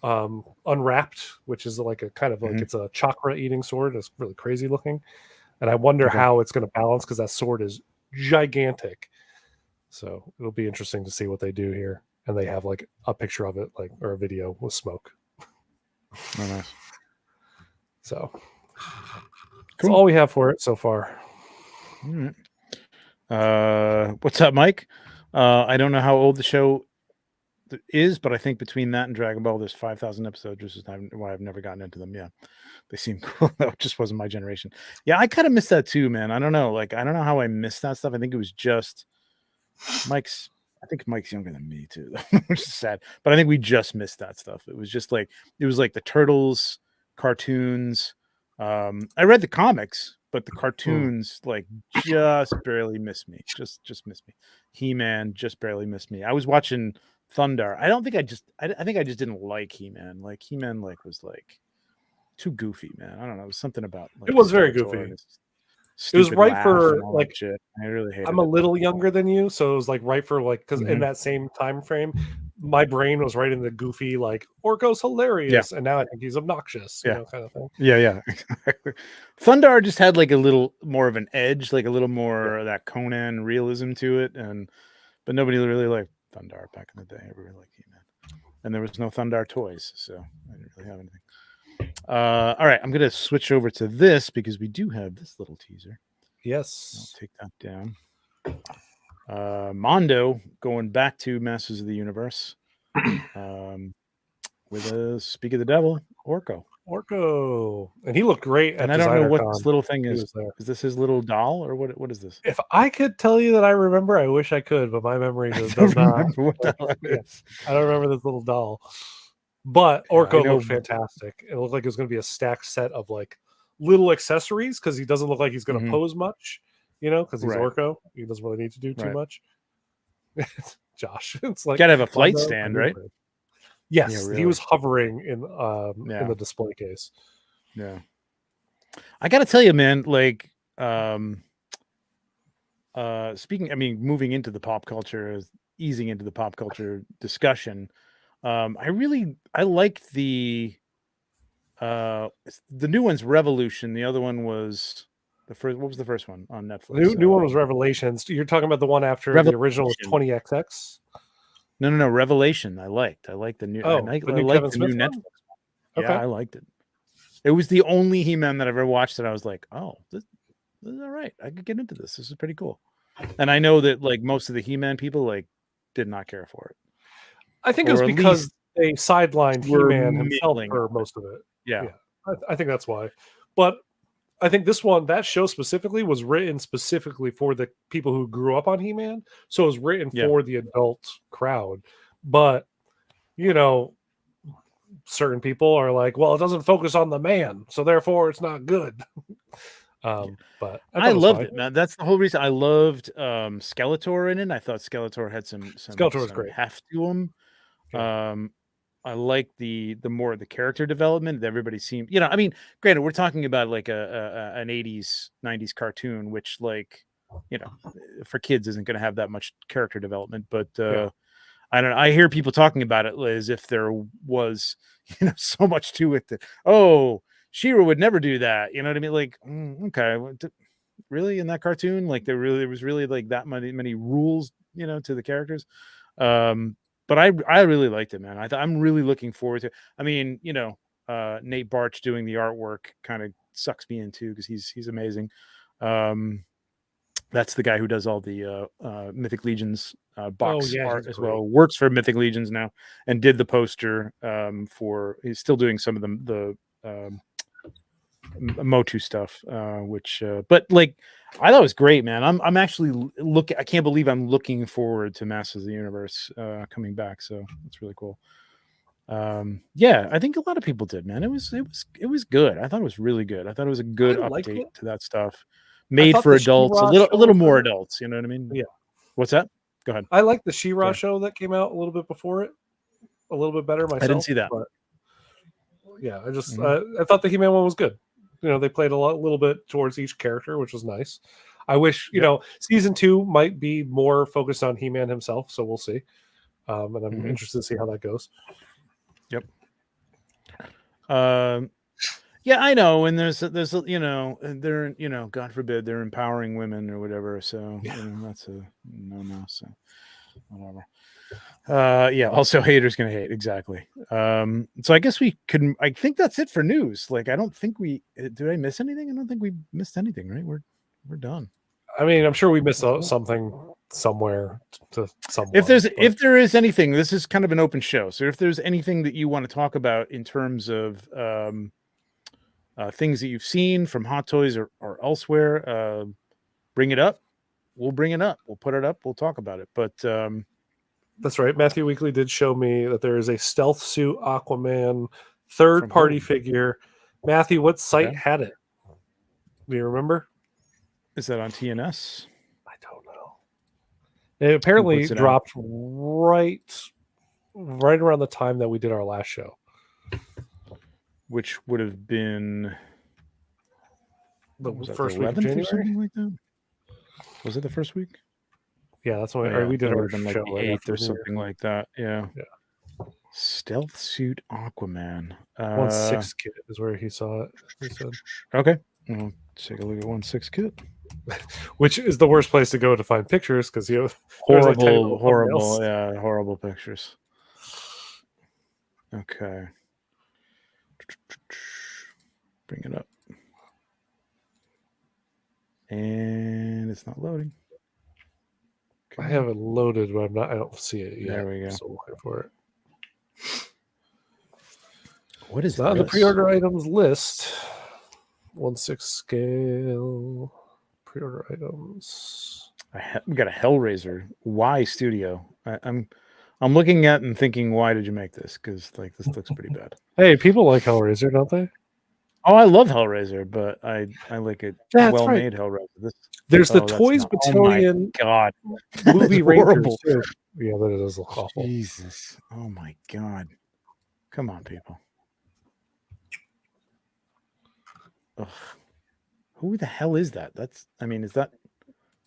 unwrapped, which is like a kind of like it's a chakra eating sword. It's really crazy looking. And I wonder how it's going to balance, because that sword is gigantic. So it'll be interesting to see what they do here. And they have like a picture of it, like, or a video with smoke.
Oh, nice.
So that's all we have for it so far.
All right. What's up, Mike? I don't know how old the show is, but I think between that and Dragon Ball, there's 5,000 episodes, which is why I've never gotten into them. Yeah, they seem cool. That just wasn't my generation. Yeah, I kind of missed that too, man. I don't know. Like, I don't know how I missed that stuff. I think it was just Mike's. I think Mike's younger than me too, which is sad. But I think we just missed that stuff. It was just like the Turtles cartoons. I read the comics, but the cartoons like just barely missed me. Just missed me. He-Man just barely missed me. I was watching Thundar. I think I just didn't like He-Man. Like He-Man was like too goofy, man. I don't know. It was something about
it was very goofy. It was right for like
shit. I really hated
I'm a little younger than you, so it was like right for like, because in that same time frame, my brain was right in the goofy, like Orko's hilarious, and now I think he's obnoxious, you know, kind of thing.
Yeah, exactly. Thundar just had like a little more of an edge, like a little more of that Conan realism to it, but nobody really liked Thundar back in the day. Everybody liked He-Man, and there was no Thundar toys, so I didn't really have anything. All right, I'm gonna switch over to this because we do have this little teaser.
Yes,
I'll take that down. Mondo going back to Masters of the Universe with a Speak of the Devil, Orko,
and he looked great.
And I don't know what this little thing is. Is this his little doll, or what is this?
If I could tell you that I remember, I wish I could, but my memory does not.
What the hell it is.
I don't remember this little doll. But Orko looked fantastic. It looked like it was going to be a stacked set of like little accessories, because he doesn't look like he's going to pose much, you know, because he's Orko. He doesn't really need to do too much. Josh, it's like
gotta have a flight stand, right?
Yes, yeah, really. He was hovering in the display case.
Yeah, I got to tell you, man. Like, moving into the pop culture, easing into the pop culture discussion. I like the new one's Revolution. The other one was the first. What was the first one on Netflix?
New one was Revelations. You're talking about the one after the original was 20XX.
No, Revelation. I liked the new. I liked the new Netflix. Okay. Yeah, I liked it. It was the only He-Man that I've ever watched that I was like, oh, this is all right. I could get into this. This is pretty cool. And I know that like most of the He-Man people like did not care for it.
I think it was
Or at
because
least
they sidelined
were
He-Man himself
milling
for
on it.
most of it.
Yeah.
Yeah, I think that's why. But I think that show specifically was written specifically for the people who grew up on He-Man. So it was written
Yeah.
for the adult crowd. But, you know, certain people are like, well, it doesn't focus on the man, so therefore it's not good. But
I
was
loved
fine.
it, man. That's the whole reason I loved Skeletor in it. I thought Skeletor had some
Skeletor was great.
heft to him.
Yeah.
I like the more the character development. Everybody seemed, I mean, granted, we're talking about like an 80s, 90s cartoon, which, like, for kids isn't going to have that much character development. But I don't know. I hear people talking about it as if there was, so much to it that, She-Ra would never do that. You know what I mean? Like, okay, really, in that cartoon, like there was really like that many rules, to the characters. But I really liked it, man. I'm really looking forward to. I mean, Nate Bartsch doing the artwork kind of sucks me in too, because he's amazing. That's the guy who does all the Mythic Legions box art as well. Works for Mythic Legions now, and did the poster for. He's still doing some of the Motu stuff, but like, I thought it was great, man. I'm actually I can't believe I'm looking forward to Masters of the Universe coming back. So it's really cool. I think a lot of people did, man. It was good. I thought it was really good. I thought it was a good update to that stuff, made for adults, a little more adults. You know what I mean?
Yeah.
What's that? Go ahead.
I like the She-Ra show that came out a little bit before it, a little bit better myself.
I didn't see that.
But yeah, I just I thought the He-Man one was good. They played a little bit towards each character, which was nice. I wish, season 2 might be more focused on He-Man himself, so we'll see. And I'm interested to see how that goes.
Yep. Yeah, I know. And there's they're God forbid they're empowering women or whatever. So that's a no. So whatever. Also haters gonna hate, exactly. So I guess I think that's it for news. Like, I don't think did I miss anything? I don't think we missed anything, right? We're done.
I mean, I'm sure we missed something somewhere to someone.
If there is anything, this is kind of an open show. So if there's anything that you want to talk about in terms of things that you've seen from Hot Toys or elsewhere, bring it up. We'll bring it up. We'll put it up. We'll talk about it. But
that's right. Matthew Weekly did show me that there is a stealth suit Aquaman third-party figure. Matthew, what site had it? Do you remember?
Is that on TNS?
I don't know. It apparently dropped right around the time that we did our last show,
which would have been
the first week of January,
or something like that. Was it the first week?
Yeah, that's when we did our show,
like the 8th or something like that. Yeah. Stealth suit Aquaman.
1/6 kit is where he saw it. He said.
Okay, we'll take a look at 1/6 kit.
Which is the worst place to go to find pictures, because
horrible pictures. Okay, bring it up, and it's not loading.
Okay. I have it loaded, but I don't see it yet.
There we go.
So looking for it.
What is
that on the pre-order items list? 1/6 scale pre-order items.
We got a Hellraiser Y Studio. I'm looking at and thinking, why did you make this? Because this looks pretty bad.
Hey, people like Hellraiser, don't they?
Oh, I love Hellraiser, but I like a well-made Hellraiser.
There's the Toys Battalion.
Oh my God,
movie Rangers too. Yeah, that does look awful.
Jesus, oh my God, come on, people. Ugh. Who the hell is that? Is that?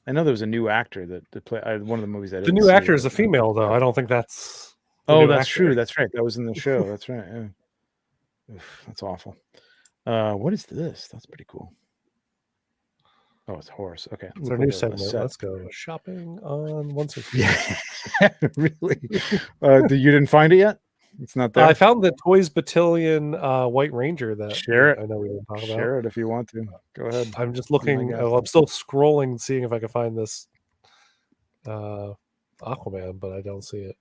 I know there was a new actor that played one of the movies. The
new actor is a female, though. I don't think that's.
That's true. That's right. That was in the show. That's right. Yeah. Oof, that's awful. What is this? That's pretty cool. Oh, it's a horse. Okay,
it's our new segment. Let's go shopping on 1/6.
Yeah, really. You didn't find it yet? It's not there.
I found the Toys Battalion White Ranger.
Share it.
I know we didn't talk about.
Share it if you want to. Go ahead.
I'm just looking. I'm still scrolling, seeing if I can find this Aquaman, but I don't see it.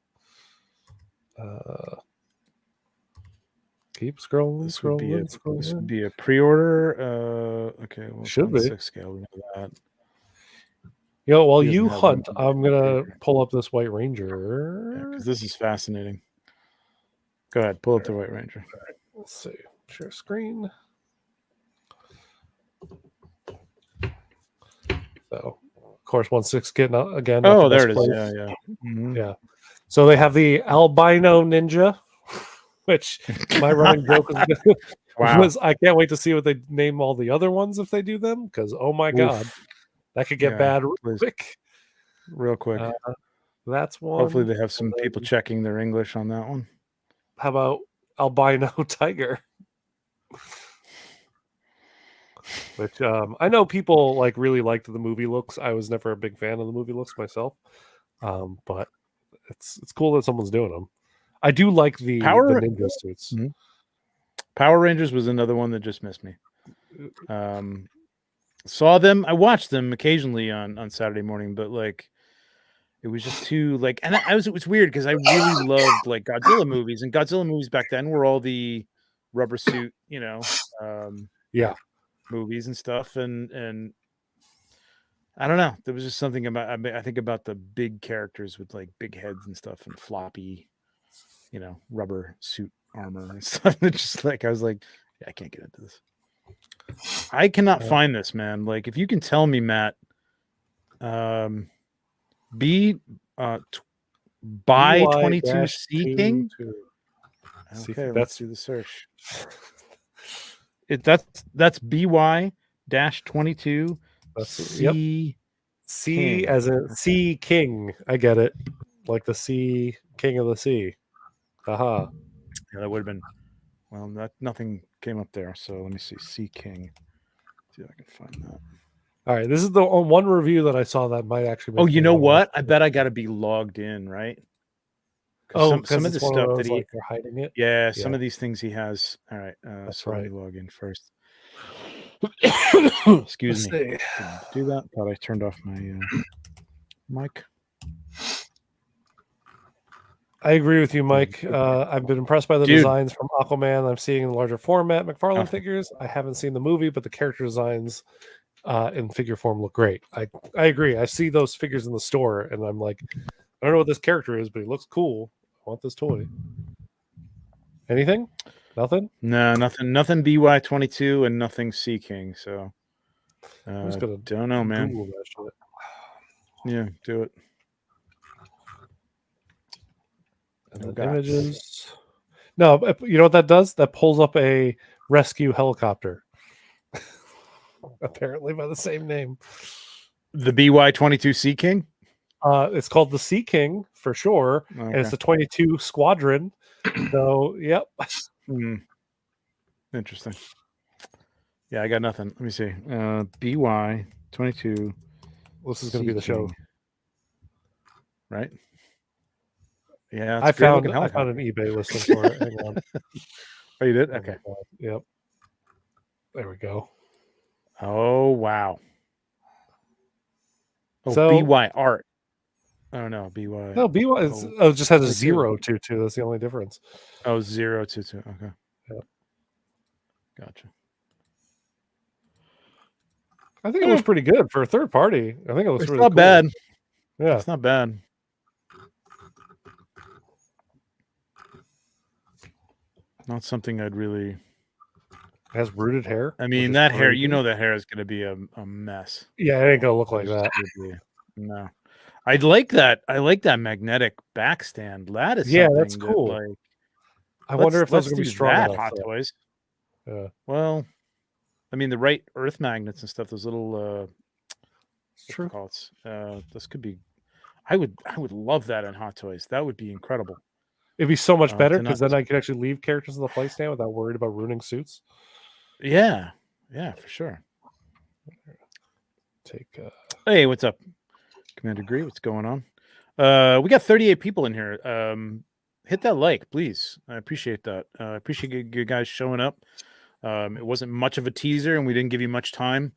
Keep scrolling,
This would be
scrolling.
a pre-order. Okay, well, it's
Should
on
be.
6 scale. We know that.
While
He doesn't
you
have
hunt,
one.
I'm gonna pull up this White Ranger.
Because this is fascinating. Go ahead, pull up the White Ranger.
Let's see. Share screen. So, of course, 1/6 getting again.
Oh,
the
there it
best
is.
place.
Yeah. Mm-hmm.
Yeah. So they have the albino ninja, which my running joke
Wow.
was I can't wait to see what they name all the other ones if they do them, because oh my god, that could get bad real quick. That's one.
Hopefully they have some people checking their English on that one.
How about albino tiger? Which I know people like really liked the movie looks. I was never a big fan of the movie looks myself, but it's cool that someone's doing them. I do like the ninja suits.
Mm-hmm. Power Rangers was another one that just missed me. Saw them. I watched them occasionally on Saturday morning, but like it was just too like, and it was weird because I really loved like Godzilla movies, and Godzilla movies back then were all the rubber suit, movies and stuff, and I don't know. There was just something about I think about the big characters with like big heads and stuff and floppy, rubber suit armor and stuff. It's just like I was like, yeah, I can't get into this. I cannot find this, man. Like, if you can tell me, Matt, by 22 C King. Okay, let's do the search. That's BY-22 C.
C as a Sea King. I get it, like the Sea King of the Sea. Haha.
Yeah, that would have been. Well, nothing came up there, so let me see. Sea King. See if I can find that.
All right, this is the one review that I saw that might actually.
Oh, you know what? I bet I got to be logged in, right?
Oh,
some of the stuff that
they're hiding it.
Yeah, some of these things he has. All right,
that's
so
right.
let me log in first. Excuse me. Do that. Thought I turned off my mic.
I agree with you, Mike. I've been impressed by the designs from Aquaman I'm seeing in the larger format McFarlane figures. I haven't seen the movie, but the character designs in figure form look great. I agree. I see those figures in the store, and I'm like, I don't know what this character is, but he looks cool. I want this toy. Anything? Nothing?
No, nothing. Nothing BY-22 and nothing Sea King. So
I'm just gonna
don't know, man.
Google that shit.
Yeah, do it.
And then images. No, you know what that does? That pulls up a rescue helicopter. Apparently by the same name.
The BY-22 Sea King?
It's called the Sea King for sure. Okay. And it's the 22 Squadron. So, yep.
Interesting. Yeah, I got nothing. Let me see. BY-22.
This is going to be the show.
Right? Yeah,
I found an eBay listing for it. Hang on.
Oh, you did? Okay.
Yep. There we go.
Oh, wow. Oh,
so,
BY Art. Oh, no, BY.
No, BY it just has a 0 too. That's the only difference.
Oh, 022. Okay.
Yep.
Gotcha.
I think it looks pretty good for a third party. I think it looks really
not
cool.
Bad.
Yeah.
It's not bad. Not something I'd really.
It has rooted hair.
I mean, that hair, that hair is going to be a mess.
Yeah, it ain't going to look like that.
No. I'd like that. I like that magnetic backstand. That is
that's cool.
That, like,
I wonder if those are going to be strong enough.
Hot Toys.
Yeah.
Well, I mean, the right earth magnets and stuff. Those little.
True.
This could be. I would love that in Hot Toys. That would be incredible.
It'd be so much better because then I could actually leave characters in the play stand without worried about ruining suits.
Yeah, for sure.
Hey,
what's up, Commander Gree? What's going on? We got 38 people in here. Hit that like, please. I appreciate that. I appreciate you guys showing up. It wasn't much of a teaser, and we didn't give you much time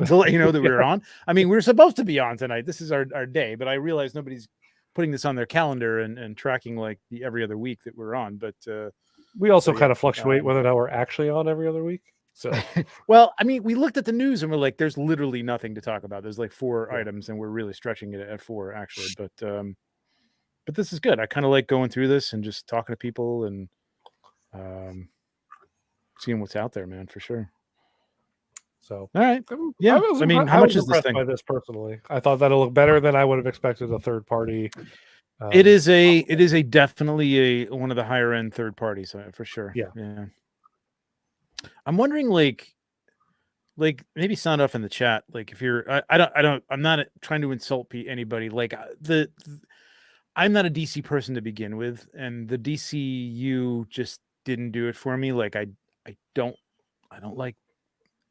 to let you know that we were on. I mean, we were supposed to be on tonight. This is our day, but I realized nobody's putting this on their calendar and tracking like the every other week that we're on. But
We also
So,
kind
yeah,
of fluctuate whether or not we're actually on every other week. So
well, I mean, we looked at the news and we're like, there's literally nothing to talk about. There's like 4
Yeah.
items, and we're really stretching it at 4 actually. But this is good. I kind of like going through this and just talking to people and seeing what's out there, man, for sure.
So
All right.
I
Yeah.
was,
I mean,
I
how
was
much is this
impressed
thing?
by this personally. I thought that'll look better than I would have expected a third party.
It is a definitely one of the higher end third parties for sure.
Yeah.
I'm wondering like maybe sound off in the chat. Like if you're, I'm not trying to insult anybody. Like I'm not a DC person to begin with, and the DCU just didn't do it for me. Like I don't like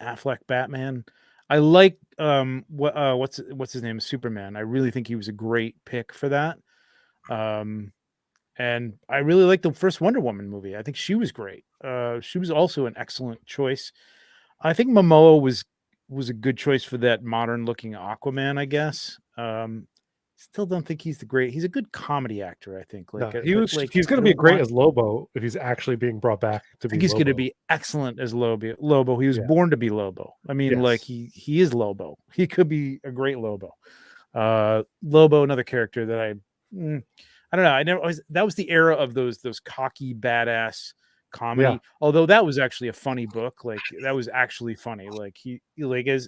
Affleck Batman. I like what's his name, Superman. I really think he was a great pick for that. And I really liked the first Wonder Woman movie. I think she was great. She was also an excellent choice. I think Momoa was a good choice for that modern looking Aquaman, I guess. Still don't think he's he's a good comedy actor, I think.
No,
Like
he's going to be great as Lobo if he's actually being brought back to be.
I think he's
Lobo.
going to be excellent as Lobo. He was born to be Lobo. I mean, like he is Lobo. He could be a great Lobo. Lobo, another character that I don't know. That was the era of those cocky badass comedy.
Yeah.
Although that was actually a funny book. Like that was actually funny. Like he like as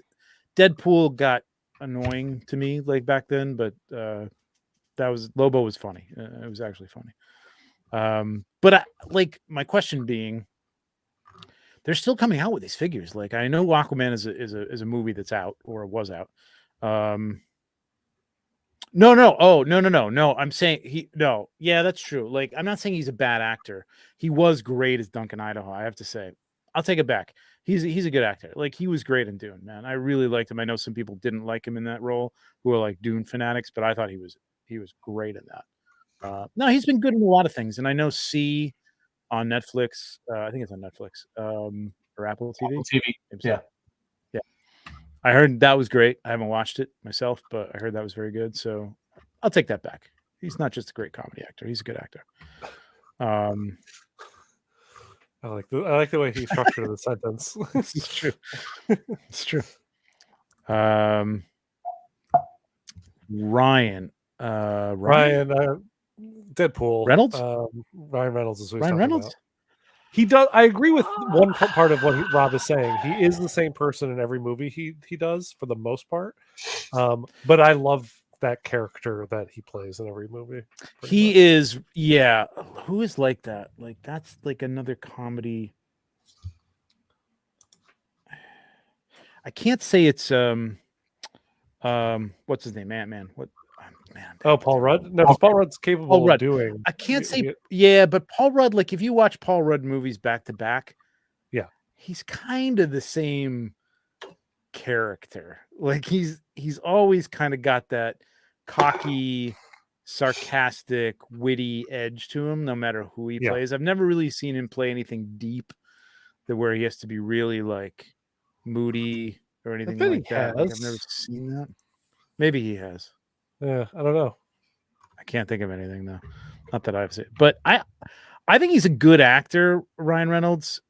Deadpool got annoying to me like back then, but Lobo was funny. It was actually funny. But like my question being, they're still coming out with these figures. Like I know Aquaman is a movie that's out or was out. No. Oh, no. I'm saying yeah, that's true. Like I'm not saying he's a bad actor. He was great as Duncan Idaho, I have to say. I'll take it back. He's a good actor. Like he was great in Dune, man. I really liked him. I know some people didn't like him in that role who are like Dune fanatics, but I thought he was great in that. No, he's been good in a lot of things. And I know C on Netflix. I think it's on Netflix. Or Apple TV.
Apple TV. Yeah.
Yeah. I heard that was great. I haven't watched it myself, but I heard that was very good. So I'll take that back. He's not just a great comedy actor. He's a good actor.
I like the way he structured the sentence.
It's true. It's true. Ryan.
Deadpool.
Reynolds?
Ryan Reynolds is who he's
Ryan
talking
Reynolds?
about. He does. I agree with one part of what Rob is saying. He is the same person in every movie he does for the most part. But I love that character that he plays in every movie.
He is, yeah. Who is like that? Like that's like another comedy. I can't say it's what's his name? Ant-Man. What man?
Oh, Paul Rudd? No, Paul Rudd's capable of doing.
I can't say but Paul Rudd, like if you watch Paul Rudd movies back to back, he's kind of the same character. Like he's always kind of got that cocky, sarcastic, witty edge to him, no matter who he plays. I've never really seen him play anything deep where he has to be really like moody or anything like that. Like, I've never seen that. Maybe he has.
Yeah, I don't know.
I can't think of anything though. Not that I've seen. But I think he's a good actor, Ryan Reynolds.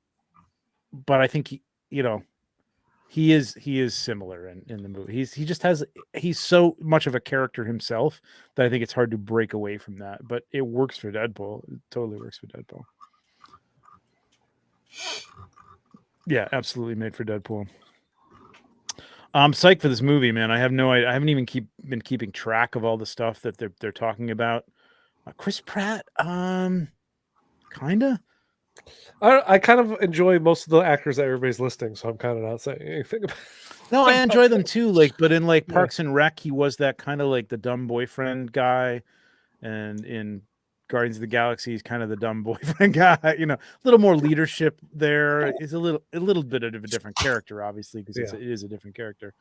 But I think he is similar in the movie. He's so much of a character himself that I think it's hard to break away from that. But it works for Deadpool. It totally works for Deadpool. Yeah, absolutely made for Deadpool. I'm psyched for this movie, man. I have no idea. I haven't even been keeping track of all the stuff that they're talking about. Chris Pratt, kinda.
I kind of enjoy most of the actors that everybody's listing, so I'm kind of not saying anything about.
No, I enjoy them too. Like, but in like Parks and Rec, he was that kind of like the dumb boyfriend guy, and in Guardians of the Galaxy, he's kind of the dumb boyfriend guy. A little more leadership there. Is a little bit of a different character, obviously, because it is a different character.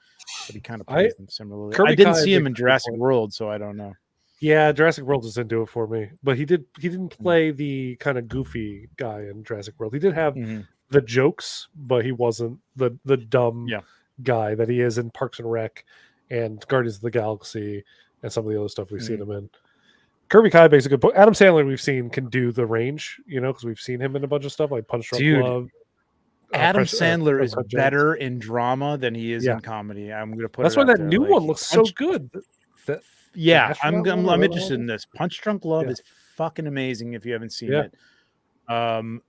But he kind of plays them similarly. I didn't see him in Jurassic World, so I don't know.
Yeah, Jurassic World just didn't do it for me. But he didn't play the kind of goofy guy in Jurassic World. He did have the jokes, but he wasn't the dumb guy that he is in Parks and Rec and Guardians of the Galaxy and some of the other stuff we've seen him in. Kirby Kaibe's a good point. Adam Sandler, we've seen, can do the range, because we've seen him in a bunch of stuff like Punch Drunk
Dude,
Love.
Adam Sandler is
Uncut Gems.
better in drama than he is
Yeah.
in comedy. I'm going to put
That's
it
why
out
that
there.
new
Like,
one looks so good.
Yeah,
the
I'm
astronaut one,
I'm
or
interested
whatever.
in this. Punch Drunk Love
Yeah.
is fucking amazing if you haven't seen
Yeah.
it.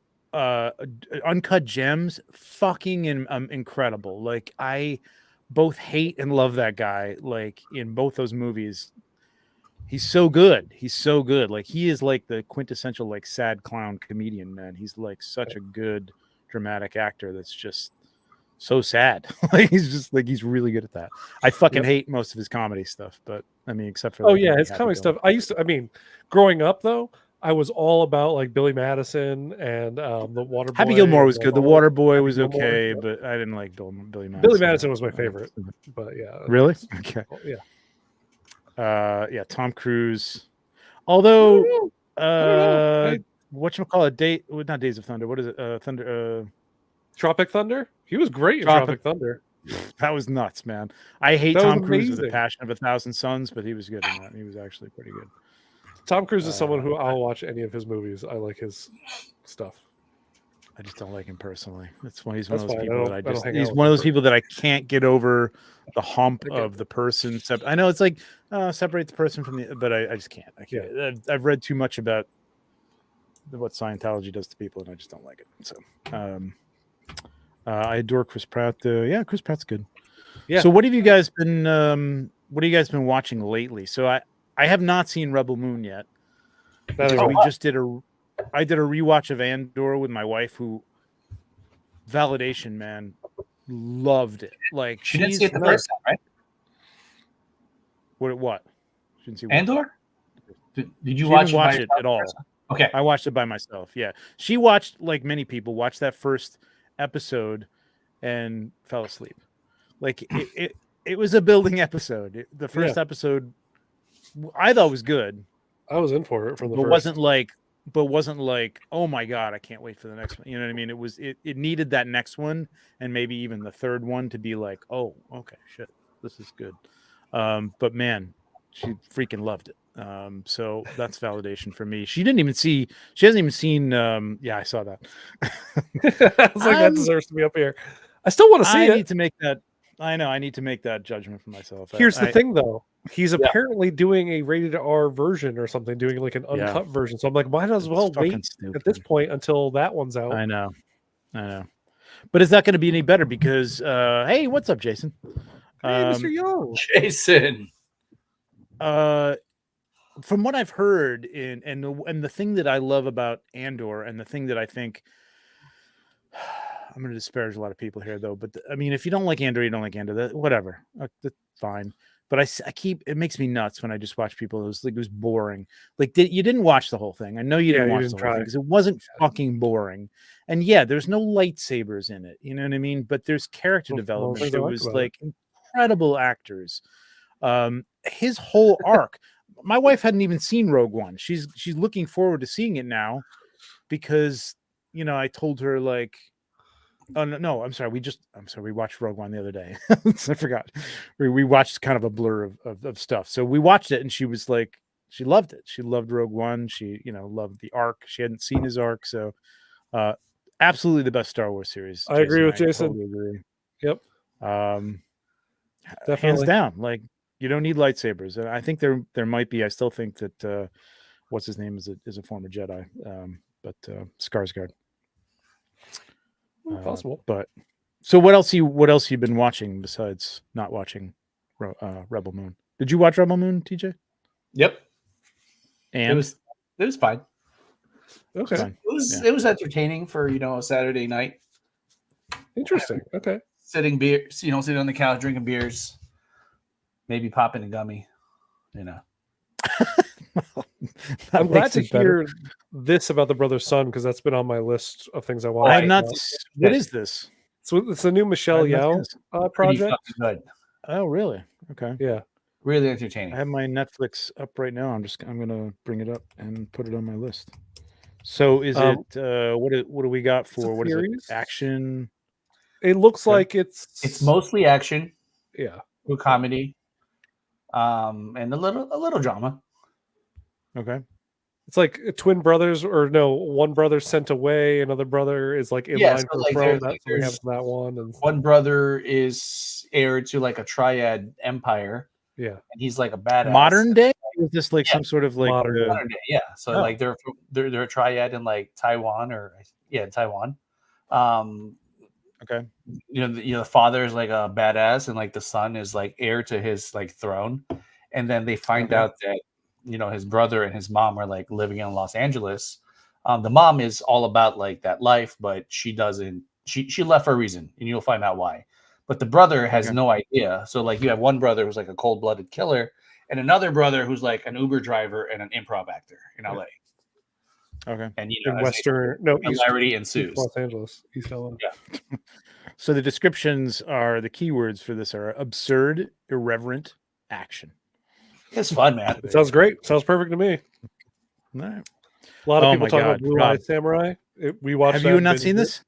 Uncut Gems, fucking incredible. Like, I both hate and love that guy. Like, in both those movies, he's so good. He's so good. Like, he is like the quintessential like sad clown comedian, man. He's like such a good dramatic actor. That's just so sad. Like, he's really good at that. I fucking hate most of his comedy stuff, but I mean, except for
his comedy stuff. Growing up though, I was all about like Billy Madison and the Water Boy.
Happy Gilmore was good. The Water Boy was
Gilmore,
okay, but I didn't like Billy Madison.
Billy Madison was my favorite, but yeah.
Really? Okay.
Yeah.
Yeah, Tom Cruise. Although,
I
whatchamacallit, not Days of Thunder. What is it? Thunder.
Tropic Thunder. He was great in Tropic Thunder.
That was nuts, man. I hate
That was
Tom Cruise with a
amazing.
passion of 1,000 suns, but he was good in that. He was actually pretty good.
Tom Cruise is someone who I'll watch any of his movies. I like his stuff.
I just don't like him personally. He's one of
That's
those
fine.
people that he's
with
one of
him
those people that I can't get over the hump of the person. I know it's like separate the person from the, but I just can't. I can't.
Yeah.
I've read too much about what Scientology does to people, and I just don't like it. So, I adore Chris Pratt. Chris Pratt's good.
Yeah.
So, what have you guys been? What have you guys been watching lately? So, I have not seen Rebel Moon yet. I did a rewatch of Andor with my wife, who validation, man, loved it. Like,
she didn't see it the first time, right?
What? She didn't see
Andor? Did you
watch
it
at all?
Okay,
I watched it by myself. Yeah, she watched, like many people, watched that first episode and fell asleep. Like, it was a building episode. The first episode I thought was good.
I was in for it from the
but
first.
wasn't like, oh my god, I can't wait for the next one. You know what I mean? It needed that next one and maybe even the third one to be like, oh, okay, shit, this is good. But man, she freaking loved it. So that's validation for me. She hasn't even seen I saw that.
I was like, that deserves to be up here. I still want to see it.
I need to make that judgment for myself.
Here's the thing though. He's apparently doing a rated R version or something, doing like an uncut version. So I'm like, might as well wait at this point until that one's out.
I know. But is that going to be any better? Because hey, what's up, Jason?
Hey, Mr. Young.
Jason.
From what I've heard, and the thing that I love about Andor, and the thing that I think, I'm going to disparage a lot of people here, though. But I mean, if you don't like Andor, you don't like Andor. Whatever, that's fine. But it makes me nuts when I just watch people. It was boring. Like, you didn't watch the whole thing. I know you didn't watch the whole thing because it wasn't fucking boring. And there's no lightsabers in it. You know what I mean? But there's character development. There was like incredible actors. His whole arc. My wife hadn't even seen Rogue One. She's looking forward to seeing it now because I told her, like, oh no, I'm sorry. We watched Rogue One the other day. I forgot. We watched kind of a blur of stuff. So we watched it, and she was like, she loved it. She loved Rogue One. She loved the arc. She hadn't seen his arc, so absolutely the best Star Wars series.
I agree with Jason.
Totally agree.
Yep.
Definitely. Hands down. Like, you don't need lightsabers. I think there might be. I still think that what's his name is a former Jedi, but Skarsgård.
Possible.
But so what else you been watching besides not watching Rebel Moon? Did you watch Rebel Moon, TJ?
Yep.
And
it was fine.
Okay.
It was entertaining for a Saturday night.
Interesting. Okay.
Sitting on the couch drinking beers, maybe popping a gummy.
I'm glad to hear this about the brother son because that's been on my list of things I want.
I'm not. What is this?
So it's a new Michelle Yeoh project.
Good.
Oh, really? Okay.
Yeah.
Really entertaining.
I have my Netflix up right now. I'm gonna bring it up and put it on my list. So is it what do we got for what is it? Action?
It looks like it's
mostly action.
Yeah.
With comedy. And a little drama.
Okay.
It's like twin brothers, or no, one brother sent away, another brother is like in line
so
for the
like
throne.
like
That's what happens to that one. And
one brother is heir to like a triad empire,
yeah,
and he's like a badass.
Modern day? Is this like
Yeah.
some sort of like
Modern day.
Modern day, yeah. So
Oh.
like they're a triad in like Taiwan Taiwan.
Okay.
The father is like a badass, and like the son is like heir to his like throne, and then they find out that his brother and his mom are like living in Los Angeles. The mom is all about like that life, but she doesn't. She left for a reason, and you'll find out why. But the brother has no idea. So like you have one brother who's like a cold-blooded killer, and another brother who's like an Uber driver and an improv actor in LA.
Okay.
And
in Western, no, East,
hilarity ensues.
Los Angeles, East LA.
Yeah.
So the descriptions are the keywords for this are absurd, irreverent, action.
It's fun, man.
It sounds great. Sounds perfect to me.
All right.
A lot of people talk about Blue Eye Samurai. We watched.
Have you not seen this?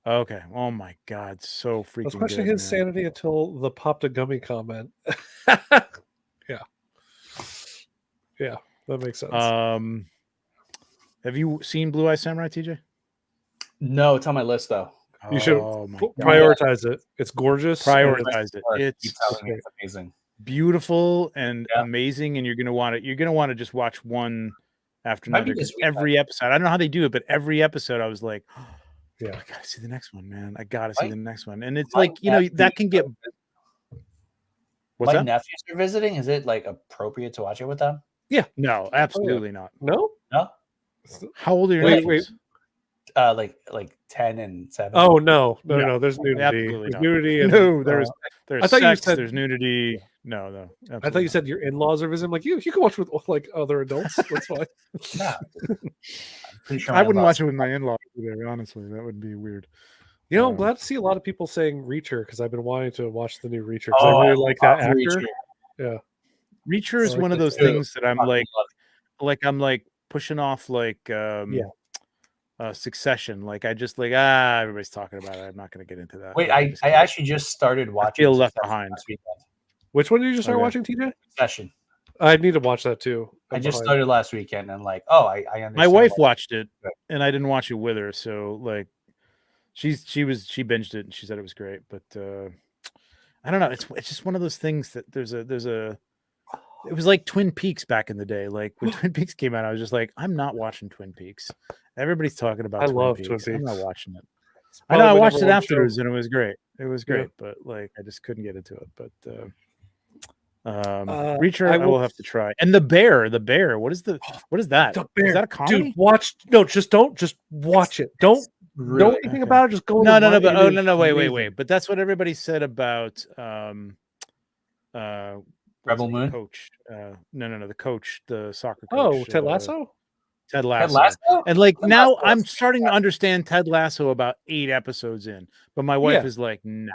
Okay. Oh my God, so freaking. I was
questioning his sanity until the popped a gummy comment. Yeah, that makes sense.
Have you seen Blue Eye Samurai, TJ?
No, it's on my list though.
You should prioritize it. It's gorgeous.
Prioritize it.
It's amazing,
beautiful, and amazing. And you're gonna want it. You're gonna want to just watch one after another. Every episode, I don't know how they do it, but every episode, I was like, I gotta see the next one, man. I gotta see the next one. And it's like that can get.
What's that? Nephews are visiting. Is it like appropriate to watch it with them?
Yeah. No, absolutely not.
No.
How old are your nephews?
Like 10 and 7.
Oh no. There's nudity. There's nudity. And,
there's
I thought
sex,
you said
there's nudity. No.
I thought you said your in-laws are visiting. Like you can watch with like other adults. That's fine.
Yeah.
Pretty sure I wouldn't watch it with my in-laws either. Honestly, that would be weird.
I'm glad to see a lot of people saying Reacher because I've been wanting to watch the new Reacher because I really like that actor.
Reacher.
Yeah,
Reacher is one of those things that I'm like pushing off Succession. Like I just everybody's talking about it. I'm not going to get into that.
Wait, I actually just started watching.
I feel left behind.
Which one did you just start watching, TJ?
Succession.
I need to watch that too.
I just started last weekend and I understand.
My wife watched it and I didn't watch it with her, so like she binged it and she said it was great, but I don't know. It's just one of those things that there's a. It was like Twin Peaks back in the day. Like when Twin Peaks came out, I was just like, I'm not watching Twin Peaks. Everybody's talking about.
I
Twin
love
Peaks.
Twin Peaks.
I'm not watching it. I know I watched it afterwards and it was great. It was great, but like I just couldn't get into it. But Reacher, I will have to try. And the bear. What is that?
The Bear.
Is that a comedy?
Dude, just watch it. Don't know anything about it. Just go.
No. Wait. But that's what everybody said about
Rebel Moon
coach. No, the coach, the soccer coach.
Oh, Ted Lasso.
Ted Lasso. And like now I'm starting to understand Ted Lasso about 8 episodes in, but my wife is like, nah.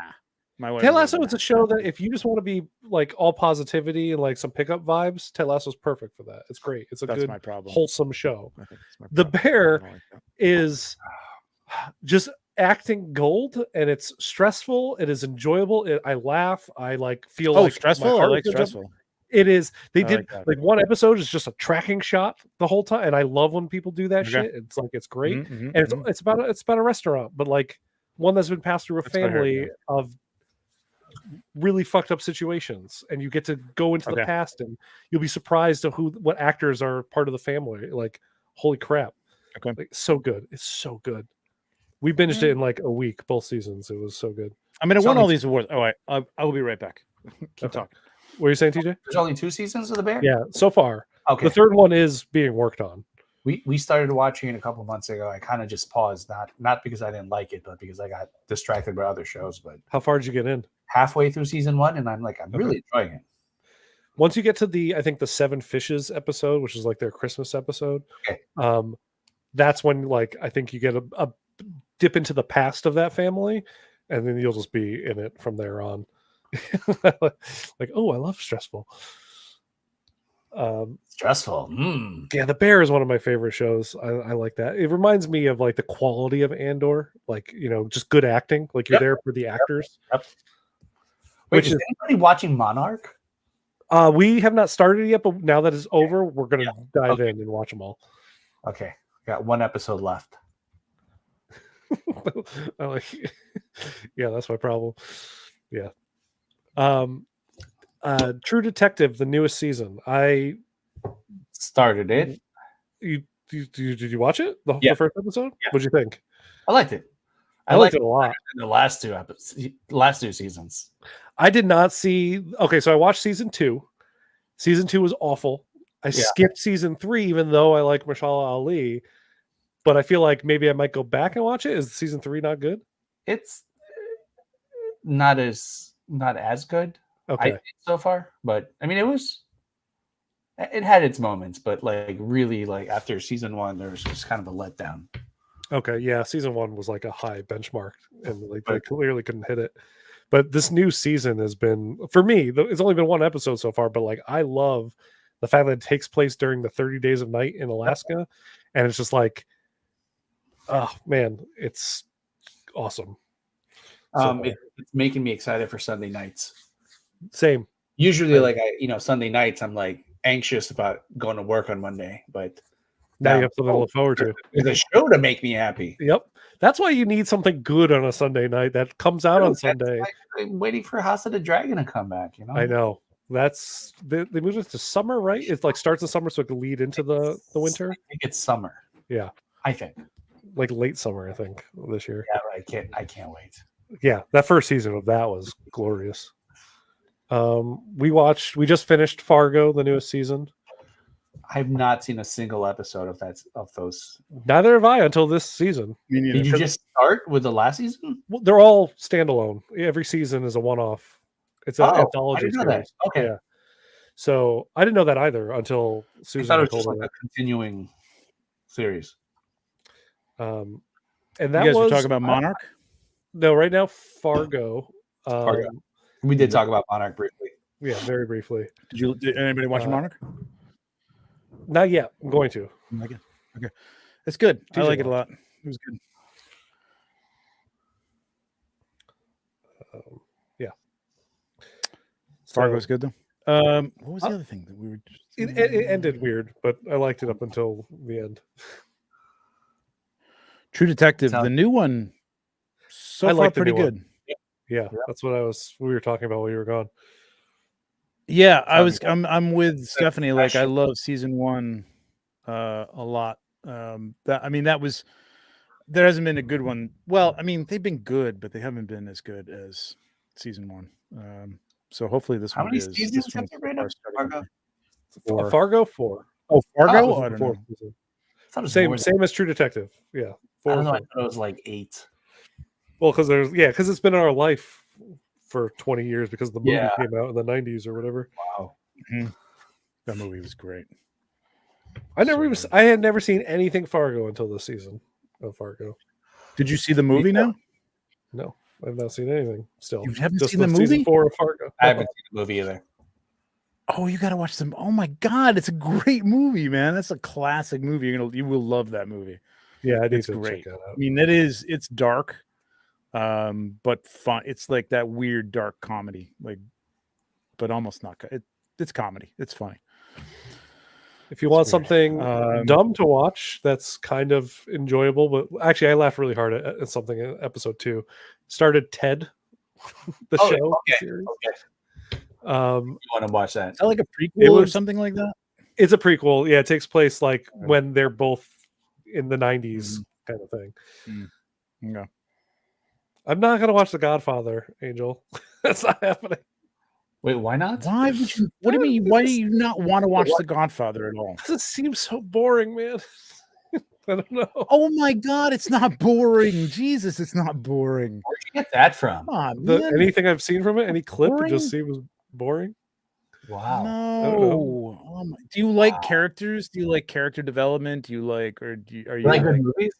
My wife
Ted Lasso is a show that if you just want to be like all positivity and like some pickup vibes, Ted Lasso is perfect for that. It's great. It's a good, wholesome show. The Bear is just acting gold, and it's stressful. It is enjoyable. I laugh. I feel like
stressful. I like stressful.
It is. They did like one episode is just a tracking shot the whole time, and I love when people do that shit. It's like it's great, and it's about a restaurant, but like one that's been passed through a family of really fucked up situations, and you get to go into the past, and you'll be surprised at what actors are part of the family. Like, holy crap! Like, so good. It's so good. We binged it in like a week, both seasons. It was so good.
I mean, it won all these awards. Oh, I will be right back. Keep talking.
What are you saying, TJ?
There's only 2 seasons of The Bear?
Yeah, so far.
Okay.
The third one is being worked on.
We started watching it a couple months ago. I kind of just paused, not because I didn't like it, but because I got distracted by other shows. But
how far did you get in?
Halfway through season 1, and I'm really enjoying it.
Once you get to the 7 Fishes episode, which is like their Christmas episode, that's when like I think you get a dip into the past of that family, and then you'll just be in it from there on. Like, oh, I love stressful.
Stressful.
Yeah, The Bear is one of my favorite shows. I like that. It reminds me of like the quality of Andor, like, just good acting. Like you're there for the actors.
Wait, is anybody watching Monarch?
We have not started yet, but now that it's over, we're gonna dive
Okay.
in and watch them all.
Okay, got one episode left.
I like, yeah, that's my problem. Yeah. True Detective, the newest season.
Started it.
Did you watch it? The
Yeah.
first episode?
Yeah.
What'd you think?
I liked it.
I liked it a lot.
In the last two episodes, last two seasons.
I did not see. Okay, so I watched season 2. Season 2 was awful. I skipped season 3, even though I like Mashallah Ali. But I feel like maybe I might go back and watch it. Is season 3 not good?
It's not as good.
Okay.
I think so far, but I mean, it had its moments, but like really, like after season 1, there was just kind of a letdown.
Okay, yeah, season 1 was like a high benchmark, and like they clearly couldn't hit it. But this new season has been, for me, it's only been one episode so far, but like I love the fact that it takes place during the 30 days of night in Alaska, and it's just like, oh man, it's awesome.
It's making me excited for Sunday nights.
Same.
Usually, like Sunday nights, I'm like anxious about going to work on Monday, but
now you have something to look forward to.
There's a show to make me happy.
Yep. That's why you need something good on a Sunday night that comes out on Sunday.
I'm waiting for House of the Dragon to come back.
I know. That's they moved it to summer, right? It's like starts in summer, so it can lead into the winter.
I think it's summer.
Yeah,
I think
like late summer. I think this year.
Yeah, I can't wait.
Yeah, that first season of that was glorious. We just finished Fargo, the newest season.
I've not seen a single episode of those.
Neither have I until this season.
Did you just start with the last season?
Well, they're all standalone. Every season is a one-off. It's an anthology
I didn't know
series.
that. Okay.
Yeah. So I didn't know that either until Susan
I thought it was
told
just
me
like a continuing series.
And that
You guys were
was
talking about Monarch?
no, right now Fargo.
Fargo. We did talk about Monarch briefly.
Yeah, very briefly.
Did anybody watch Monarch?
Not yet. I'm going to.
Okay. It's good. I like it a lot. It was good.
Yeah.
Fargo's good though. What was the other thing that we were just...
It ended weird, but I liked it up until the end.
True Detective, the new one, so far pretty good.
Yeah, that's what we were talking about while you were gone.
Yeah, I'm with Stephanie. Like, I love season 1 a lot. There hasn't been a good one. Well, I mean, they've been good, but they haven't been as good as season 1. So hopefully this one is. How many seasons have there been?
Fargo? Fargo 4.
Oh, Fargo? I don't know.
Same as True Detective. Yeah.
4. I don't know. I thought it was like 8.
Well, because it's been in our life for 20 years because the movie came out in the 90s or whatever.
Wow.
Mm-hmm. That movie was great.
I had never seen anything Fargo until this season of Fargo.
Did you see the movie now?
No, I've not seen anything still.
You haven't seen the movie?
Season 4 of Fargo.
I haven't seen the movie either.
Oh, you got to watch them. Oh my God, it's a great movie, man. That's a classic movie. You will love that movie.
Yeah, I need
it's
to
great.
check that out.
I mean, it's dark, but fun. It's like that weird dark comedy, but almost not. It's comedy. It's funny.
If you want something dumb to watch, that's kind of enjoyable. But actually, I laughed really hard at something in episode 2. Started Ted, the show series.
Okay.
You
want to watch that?
Is that like a prequel or something like that?
It's a prequel. Yeah, it takes place like when they're both in the 90s kind of thing.
Yeah.
I'm not gonna watch The Godfather, Angel. That's not happening.
Wait, why not?
Why would you? What do you mean? Why do you not want to watch The Godfather at all?
Because it seems so boring, man. I don't know.
Oh my God, it's not boring. Jesus, it's not boring.
Where'd you get that from?
Come on, man.
Anything I've seen from it, any clip, it just seems boring.
Wow.
No. Do you like characters? Do you like character development? Do you like, or are you
like good movies?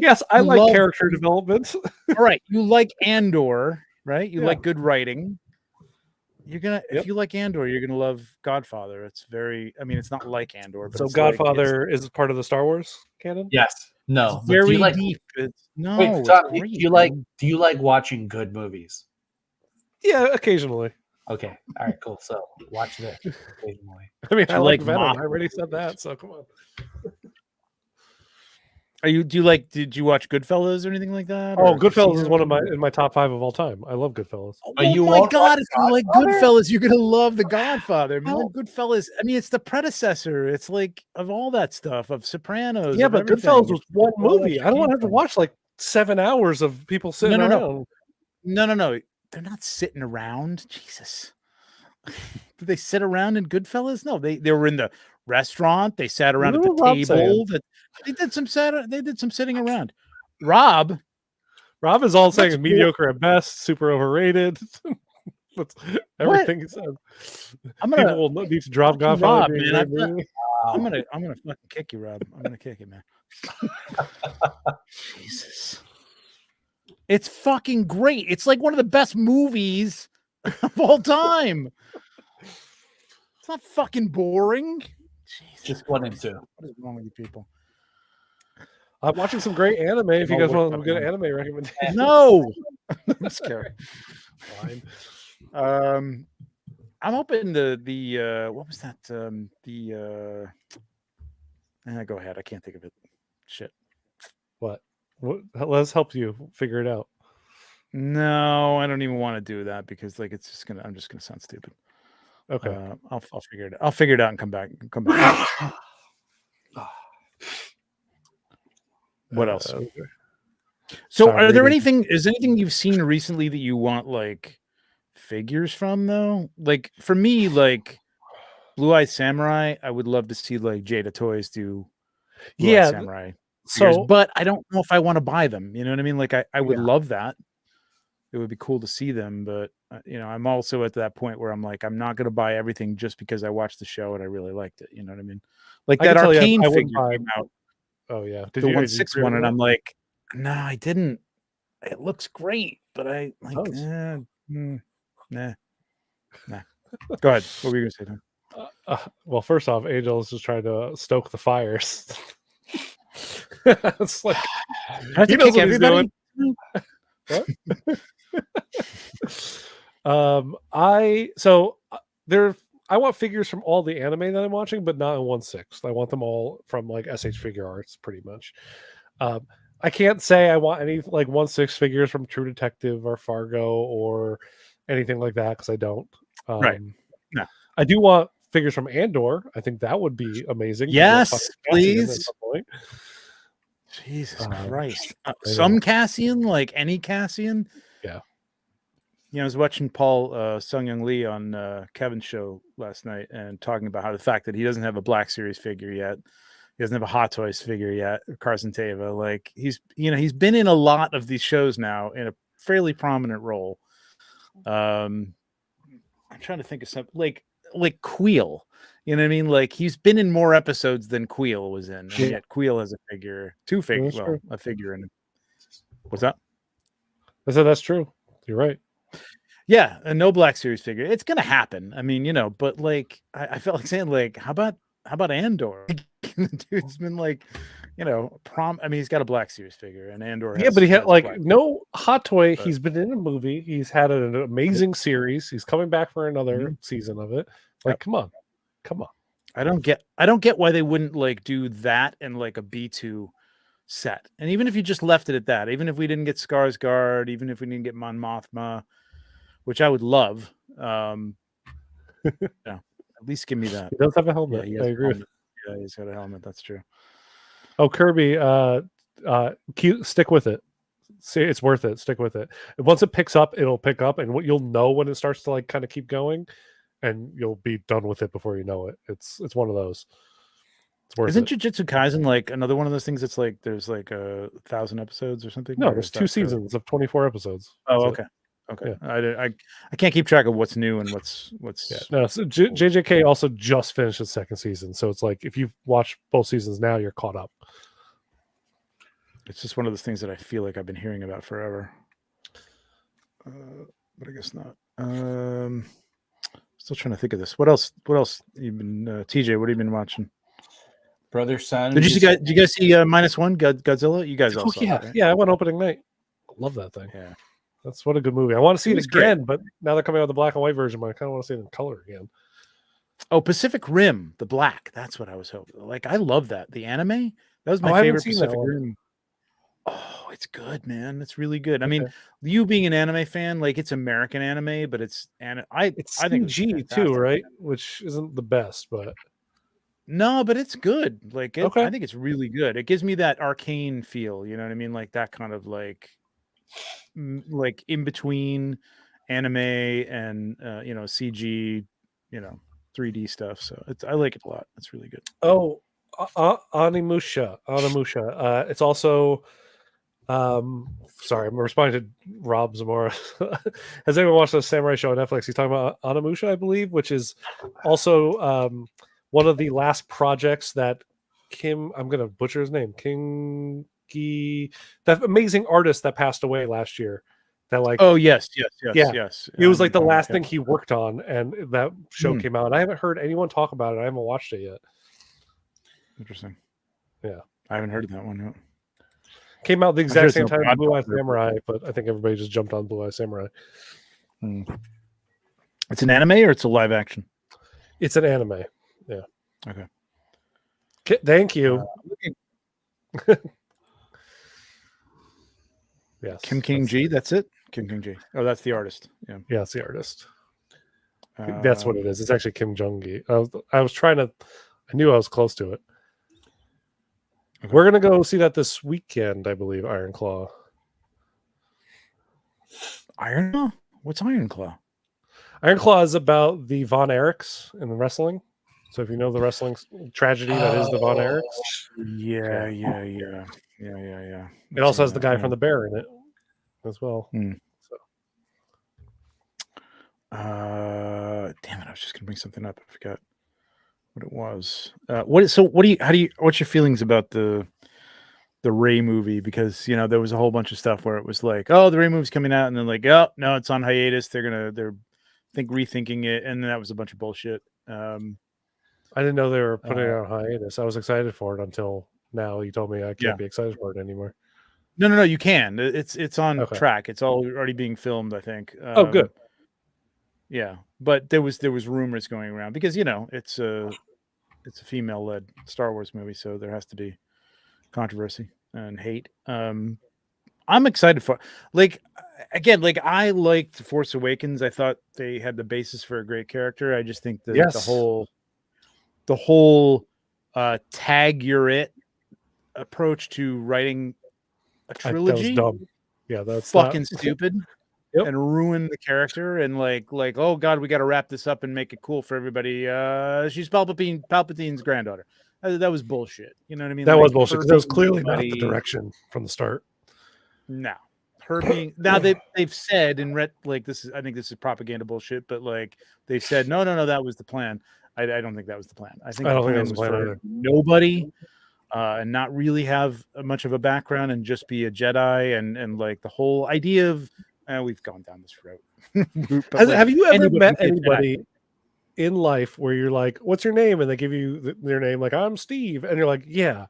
Yes, I like character development.
All right, you like Andor, right? You like good writing. You're gonna, if you like Andor, you're gonna love Godfather. It's it's not like Andor, but
so Godfather is part of the Star Wars canon.
Yes. No.
It's very deep.
Wait, Tom, do you like watching good movies?
Yeah, occasionally.
Okay. All right. Cool. So watch this occasionally.
I mean,
Do
I
you
like
like
Venom.
mock
I already said that, so come on.
Did you watch Goodfellas or anything like that?
Oh,
Or
Goodfellas is
Casino?
one of my top 5 of all time. I love Goodfellas.
Oh
But you
my
won't watch
God! If you like
Godfather?
Goodfellas, you're gonna love The Godfather, man.
How-
Goodfellas. I mean, it's the predecessor. It's like of all that stuff, of Sopranos,
Yeah,
of
but
everything.
Goodfellas was
It's
one
where all that
movie.
shit
I don't
came
want to have to
from.
watch like 7 hours of people sitting
no.
around.
No. They're not sitting around. Jesus. Did they sit around in Goodfellas? No, they were in the restaurant. They sat around at the
What was Rob saying?
table. That they did some sitting around. Rob,
Rob is all
What's
saying
more-
mediocre at best, super overrated. That's everything he said.
I'm
People
gonna
will need to drop
fucking
Godfather
Rob,
being a
man.
great movie.
I'm
Wow.
gonna fucking kick you, Rob. I'm gonna kick you, man. Jesus. It's fucking great. It's like one of the best movies of all time. It's not fucking boring. Jesus
Just 1 and
Christ.
2.
What is wrong with you people?
I'm watching some great anime. If you
I'll
guys
look
want
up
a good
one.
anime recommendation,
No. I'm scared.
fine.
I'm hoping the what was that? Go ahead. I can't think of it. Shit.
What? Let's help you figure it out.
No, I don't even want to do that because like it's just gonna. I'm just gonna sound stupid.
Okay.
I'll figure it out. I'll figure it out and come back. What else?
Okay.
So,
Sorry,
are there
reading.
anything you've seen recently that you want like figures from though? Like for me, like Blue Eye Samurai, I would love to see like Jada Toys do Blue Eye
Yeah.
Samurai figures,
So
but I don't know if I want to buy them. You know what I mean? Like I would
Yeah.
love that. It would be cool to see them, but I'm also at that point where I'm like, I'm not going to buy everything just because I watched the show and I really liked it. You know what I mean? Like
I
that
can tell you,
Arcane
I wouldn't
figure
buy.
came out,
Oh yeah.
the
Did you
1/6 one, and I'm like, no, I didn't. It looks great, but I like,
does.
nah. Go ahead. What were you gonna say, Tom?
Well, first off, Angel is just trying to stoke the fires. It's like
I have
he
to
knows
kick
what he's
everybody.
I want figures from all the anime that I'm watching, but not in 1/6. I want them all from like SH Figure Arts, pretty much. I can't say I want any like 1/6 figures from True Detective or Fargo or anything like that because I don't.
Right. No.
I do want figures from Andor. I think that would be amazing. to get
Yes,
fucking Cassian at
please.
some point.
Jesus Christ.
I
Some
know.
Cassian, like any Cassian.
Yeah.
I was watching Paul Sung Young Lee on Kevin's show last night and talking about how the fact that he doesn't have a Black Series figure yet. He doesn't have a Hot Toys figure yet, Carson Teva. Like he's been in a lot of these shows now in a fairly prominent role. I'm trying to think of something like Queel. You know what I mean? Like he's been in more episodes than Queel was in, and yet Queel has a figure, a figure in it. What's that?
I said that's true. You're right.
Yeah, a no Black Series figure. It's gonna happen. I mean, but like I felt like saying, like, how about Andor? The dude's been like, I mean, he's got a Black Series figure, and Andor.
Yeah, but he had like
Black
no Hot Toy.
But-
He's been in a movie. He's had an amazing series. He's coming back for another season of it. Like, come on.
I don't get why they wouldn't like do that and like a B2 set. And even if you just left it at that, even if we didn't get Skarsgård, even if we didn't get Mon Mothma, which I would love, at least give me that.
He does have a helmet.
he
I
has a
agree.
helmet. Yeah, he's got a helmet. That's true.
Oh, Kirby, cute. Stick with it. See, it's worth it. Stick with it. And once it picks up, it'll pick up, and you'll know when it starts to like kind of keep going, and you'll be done with it before you know it. It's one of those. It's worth
Isn't
it.
Jujutsu Kaisen like another one of those things that's like there's like 1,000 episodes or something?
No,
Or
there's
is
2
that
seasons of 24 episodes.
Oh,
That's it.
okay.
Yeah.
I can't keep track of what's new and what's
Yeah. No, so JJK also just finished its 2nd season, so it's like if you've watched both seasons now, you're caught up.
It's just one of those things that I feel like I've been hearing about forever. But I guess not. Still trying to think of this. What else you've been TJ, what have you been watching?
Brother, son.
Did you guys see -1 Godzilla? You guys all saw
yeah,
that, right?
yeah. I went opening night. Love that thing.
Yeah.
That's what a good movie. I want to see
It
it
was great.
again, but now they're coming out with the black and white version. But I kind of want to see it in color again.
Oh, Pacific Rim, the black. That's what I was hoping. Like, I love that. The anime. That was my
I haven't
favorite
seen that
Pacific
one.
Rim. Oh, it's good, man. It's really good. I mean,
Okay.
you being an anime fan, like it's American anime, but it's I
It's
think it's
CG too,
fantastic.
right? Which isn't the best, but
No, but it's good. Like
okay.
I think it's really good. It gives me that arcane feel. You know what I mean? Like that kind of like in between anime and CG, 3D stuff. So I like it a lot. It's really good.
Oh, Onimusha. It's also sorry, I'm responding to Rob Zamora. Has anyone watched the Samurai Show on Netflix? He's talking about Onimusha, I believe, which is also one of the last projects that I'm gonna butcher his name, that amazing artist that passed away last year. That
Oh yes.
yeah. It was like the last
yeah.
thing he worked on, and that show
Hmm.
came out. I haven't heard anyone talk about it. I haven't watched it yet.
Interesting.
Yeah.
I haven't heard of that one yet.
Came out the exact same time as Blue Eye
Godfather.
Samurai, but I think everybody just jumped on Blue Eye Samurai.
It's an anime or it's a live action?
It's an anime. Yeah.
Okay.
Thank you. Yes.
Kim King G. That's it. Kim King G. Oh, that's the artist. Yeah.
Yeah, it's the artist. That's what it is. It's actually Kim Jong-gi. I knew I was close to it. Okay. We're gonna go see that this weekend, I believe. Iron Claw.
Iron Claw? What's Iron Claw?
Iron Claw is about the Von Erichs in the wrestling. So if you know the wrestling tragedy that is the Von Erichs.
Yeah.
It also has the guy from The Bear in it as well. So.
Damn it! I was just gonna bring something up. I forgot what it was. What's your feelings about the Ray movie? Because there was a whole bunch of stuff where it was like, oh, the Ray movie's coming out, and then like, oh no, it's on hiatus. They're rethinking it, and then that was a bunch of bullshit.
I didn't know they were putting it on hiatus. I was excited for it until now. You told me I can't be excited for it anymore.
No, you can. It's on track. It's already being filmed, I think.
Oh, good.
Yeah, but there was rumors going around because it's a female-led Star Wars movie, so there has to be controversy and hate. I'm excited for I liked Force Awakens. I thought they had the basis for a great character. I just think that the whole tag you're it approach to writing a trilogy,
that was dumb. Yeah, that's
fucking stupid. And ruin the character and like oh god, we got to wrap this up and make it cool for everybody. She's Palpatine's granddaughter. That was bullshit. You know what I mean?
That was bullshit because that was clearly not the direction from the start.
No, her being now they've said in this is, I think this is propaganda bullshit, but like they've said no, that was the plan. I don't think that was the plan. I think the plan was for nobody and not really have much of a background and just be a Jedi and like the whole idea of we've gone down this road.
Have you ever met anybody in life where you're like, what's your name? And they give you their name, like, I'm Steve. And you're like, yeah,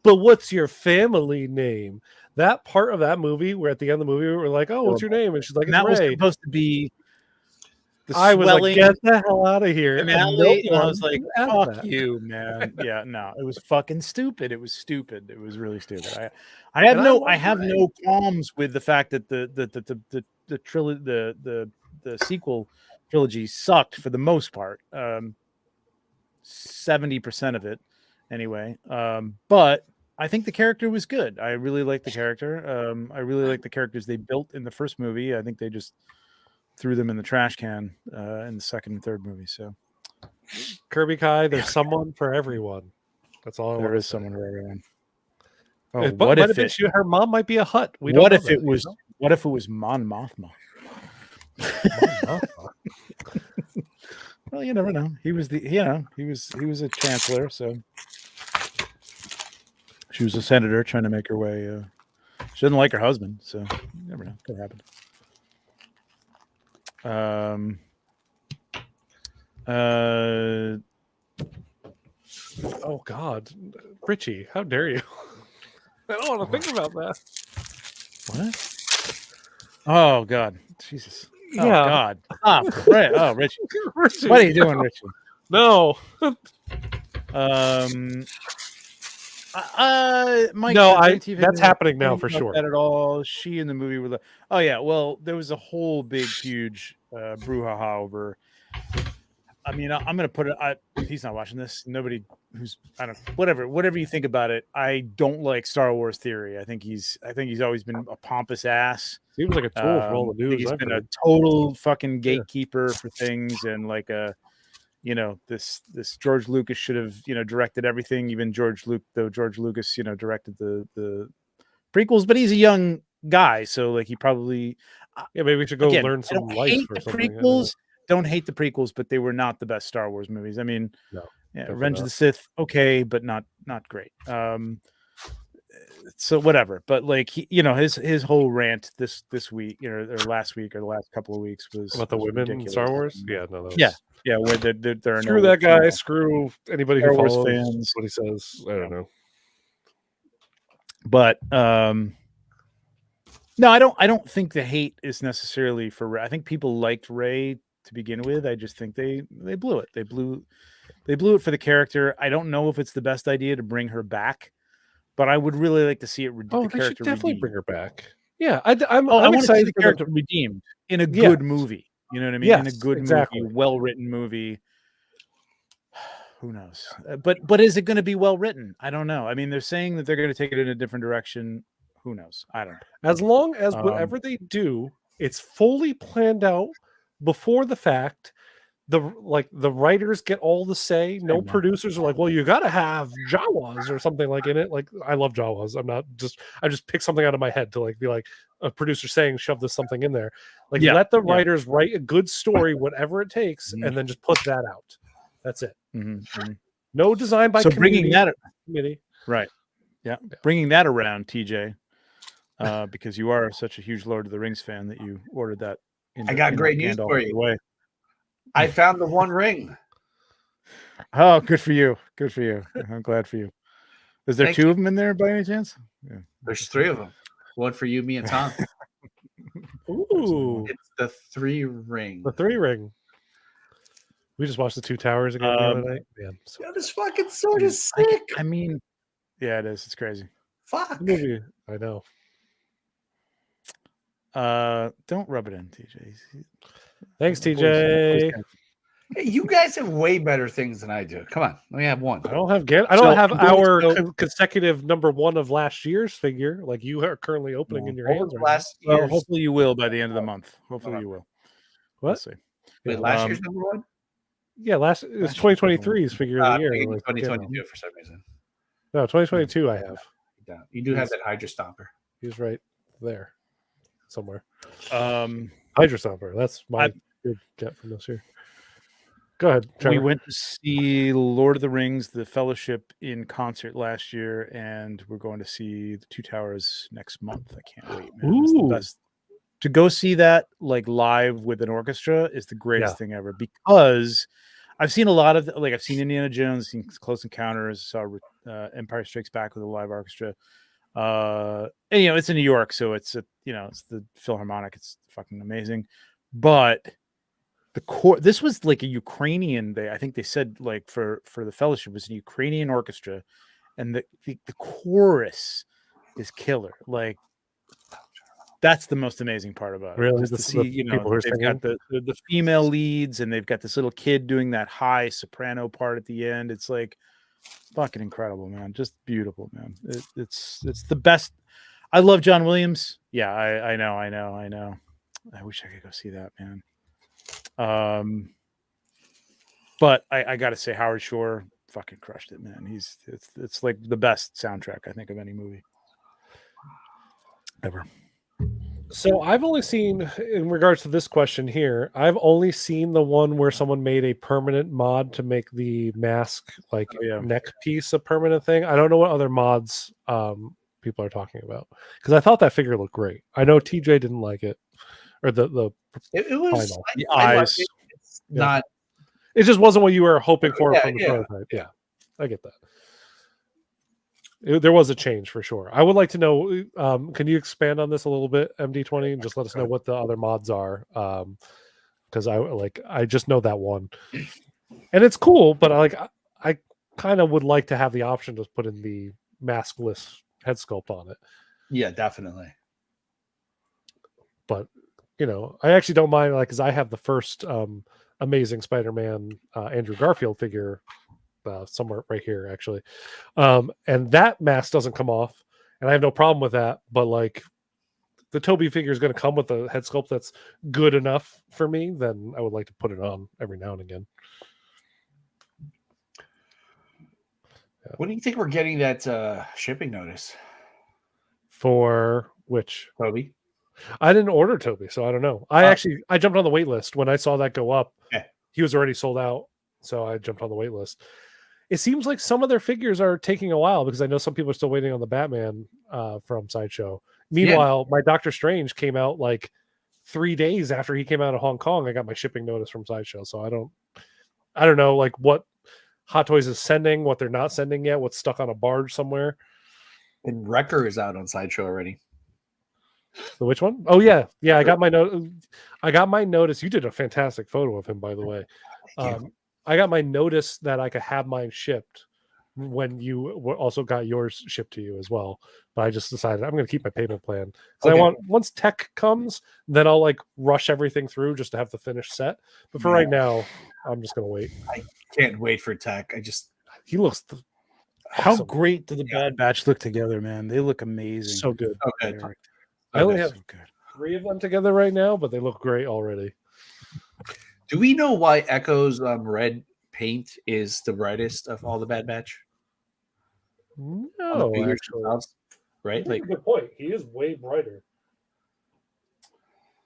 but what's your family name? That part of that movie where at the end of the movie, we're like, oh, what's your name? And she's like, it's
that
Ray.
Was supposed to be
I was like, get the hell out of here.
And I was like, fuck you, man. Yeah, no, it was fucking stupid. It was stupid. It was really stupid. I have no qualms with the fact that the sequel trilogy sucked for the most part. 70% of it anyway. But I think the character was good. I really liked the character. I really liked the characters they built in the first movie. I think they just threw them in the trash can in the second and third movie. So
Kirby Kai, there's someone for everyone. That's all.
There is someone for everyone.
Oh, what if her mom might be a Hut?
What if it was Mon Mothma? Well, you never know. He was he was a chancellor, so she was a senator trying to make her way. She didn't like her husband, so you never know. Could happen.
Oh God, Richie, how dare you? I don't want to think about that.
What? Oh God, Jesus. Oh
Yeah.
God. Oh, right. Oh, Richie.
Richie,
What are you doing, Richie?
No.
Mike,
No,
JT,
that's happening now for
about
sure.
that at all? She in the movie were the. Oh yeah, well, there was a whole big, huge brouhaha over. I mean, I'm gonna put it. He's not watching this. Nobody who's I don't whatever you think about it. I don't like Star Wars theory. I think he's always been a pompous ass.
Seems like a tool for all the
I think
news
he's
I've
been
heard.
a total fucking
Yeah.
gatekeeper for things, and like this George Lucas should have directed everything. Even George Lucas directed the prequels, but he's a young guy, so like he probably
Yeah, maybe we should go
again.
learn
I
some
don't
life
hate
or
the
something. I don't know.
prequels. Don't hate the prequels, but they were not the best Star Wars movies. I mean,
No,
yeah,
definitely
Revenge of
not.
the Sith, okay, but not great. So whatever. But like his whole rant this week, or last week, or the last couple of weeks was
About the women in
ridiculous.
Star Wars? Yeah, no, that was...
Yeah, where there are
Screw
no
that guy.
female
Screw anybody
Star
who
Wars
follows
fans.
what he says. I don't know.
But no, I don't think the hate is necessarily for Rey. I think people liked Rey to begin with. I just think they blew it. They blew it for the character. I don't know if it's the best idea to bring her back, but I would really like to see it.
Oh,
The
they should
character
definitely
redeemed.
bring her back. Yeah, I'm
I want to see
excited
the
for them
character
to...
redeemed in a
Yeah.
good movie. You know what I mean? In a
Yes,
good
exactly.
movie, well written movie. Who knows? But is it going to be well written? I don't know. I mean, they're saying that they're going to take it in a different direction. Who knows? I don't know.
As long as whatever they do, it's fully planned out before the fact. The writers get all the say. No
know.
producers are like, well, you got to have Jawas or something like in it. Like, I love Jawas. I just pick something out of my head to like be like a producer saying, shove this something in there. Like, let the writers write a good story, whatever it takes, and then just put that out. That's it. No design by
bringing that
committee.
Right. Yeah. Bringing that around, TJ, because you are such a huge Lord of the Rings fan that you ordered that.
I got great news
Gandalf
for you.
Way.
I found the One Ring.
Oh, good for you. Good for you. I'm glad for you. Is there two of them in there by any chance? Yeah.
There's 3 of them. One for you, me, and Tom.
Ooh.
It's the 3 ring.
The 3 ring. We just watched the 2 Towers again the other night. Man,
this fucking sword is sick.
I mean, yeah, it is. It's crazy.
Fuck.
Movie. I know.
Don't rub it in, TJ.
Thanks, TJ.
Hey, you guys have way better things than I do. Come on, let me have one.
I don't have our consecutive number 1 of last year's figure like you are currently opening in your hands.
Well, hopefully you will by the end of the month. Hopefully you will.
What?
Let's see.
Wait, last year's number 1?
Yeah, it's 2023's figure of the year.
2022 for some reason.
No, 2022 I have.
You do have that Hydra Stomper.
He's right there somewhere.
Hydra
Stomper. That's my good get from this year. Go ahead, Trevor.
We went to see Lord of the Rings, The Fellowship in concert last year, and we're going to see the 2 Towers next month. I can't wait, man. It's the best. To go see that like live with an orchestra is the greatest thing ever, because I've seen a lot of I've seen Indiana Jones, seen Close Encounters, saw Empire Strikes Back with a live orchestra. And it's in New York, so it's it's the Philharmonic. It's fucking amazing. But this was like a Ukrainian. I think they said like for the Fellowship was a Ukrainian orchestra, and the chorus is killer. Like, that's the most amazing part about it.
Really,
just to see they've got the female leads, and they've got this little kid doing that high soprano part at the end. It's like fucking incredible, man. Just beautiful, man. It's the best. I love John Williams. Yeah, I know. I wish I could go see that, man. But I gotta say, Howard Shore fucking crushed it, man. It's like the best soundtrack I think of any movie ever.
So I've only seen, in regards to this question here, I've only seen the one where someone made a permanent mod to make the mask neck piece a permanent thing. I don't know what other mods people are talking about, because I thought that figure looked great. I know TJ didn't like it, or it was
the eyes. It's not.
It just wasn't what you were hoping for from the prototype. Yeah, I get that. There was a change for sure. I would like to know. Can you expand on this a little bit, MD20, and just let us know what the other mods are? Because I just know that one, and it's cool. But I kind of would like to have the option to put in the maskless head sculpt on it.
Yeah, definitely.
But I actually don't mind, like, because I have the first Amazing Spider-Man Andrew Garfield figure somewhere right here, actually, and that mask doesn't come off, and I have no problem with that. But like, the Toby figure is going to come with a head sculpt that's good enough for me, then I would like to put it on every now and again.
Yeah. When do you think we're getting that shipping notice?
For which
Toby?
I didn't order Toby, so I don't know. I jumped on the wait list when I saw that go up.
Okay.
He was already sold out, so I jumped on the wait list. It seems like some of their figures are taking a while, because I know some people are still waiting on the Batman from Sideshow. Meanwhile, my Doctor Strange came out like 3 days after he came out of Hong Kong. I got my shipping notice from Sideshow, so I don't know like what Hot Toys is sending, what they're not sending yet, what's stuck on a barge somewhere.
And Wrecker is out on Sideshow already.
The which one? Oh yeah. I got my note. I got my notice. You did a fantastic photo of him, by the way. I got my notice that I could have mine shipped when you also got yours shipped to you as well. But I just decided I'm going to keep my payment plan, because I want, once tech comes, then I'll like rush everything through just to have the finished set. But for right now, I'm just going to wait.
I can't wait for tech.
He looks.
How great do the Bad Batch look together, man? They look amazing.
So good.
Okay.
I only have 3 of them together right now, but they look great already.
Do we know why Echo's red paint is the brightest of all the Bad Batch?
No, actually.
Right? Like,
good point. He is way brighter.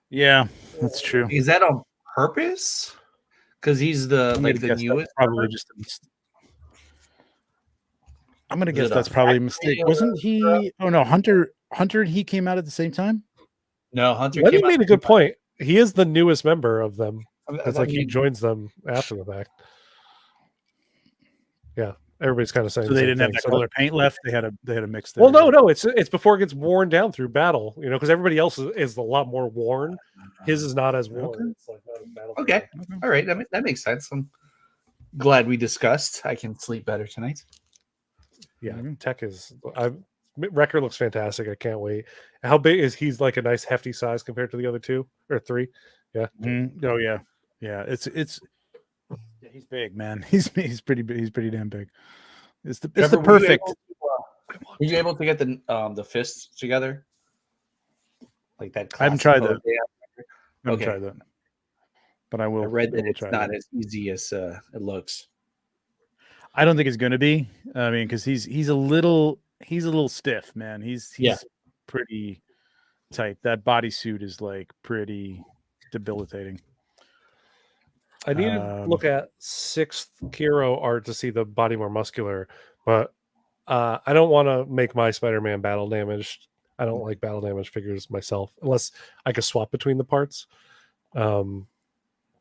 Yeah, that's true.
Is that on purpose? Because he's the newest.
Probably just. I'm gonna guess that's probably a mistake. Wasn't he? Oh no, Hunter. He came out at the same time.
No, Hunter.
Lenny made a good point. He is the newest member of them. It's like he joins them after the fact. Yeah, everybody's kind of saying.
So they didn't have that color paint left. They had a mix there.
Well, no, it's before it gets worn down through battle. Because everybody else is a lot more worn. His is not as worn.
Okay.
It's like not as battle.
Okay, all right, that makes sense. I'm glad we discussed. I can sleep better tonight.
Yeah, tech is. Wrecker looks fantastic. I can't wait. How big is he's? Like a nice hefty size compared to the other 2 or 3. Yeah.
Oh yeah. It's. Yeah, he's big, man. He's pretty big. He's pretty damn big. It's the perfect.
Were you able to get the fists together? Like that.
I haven't tried that.
I haven't
tried that. But I will.
I read that it's not as easy as it looks.
I don't think it's going to be. I mean, because he's a little stiff, man. He's pretty tight. That bodysuit is like pretty debilitating.
I need to look at 6th Kiro art to see the body more muscular, but I don't want to make my Spider-Man battle damaged. I don't like battle damage figures myself, unless I could swap between the parts. The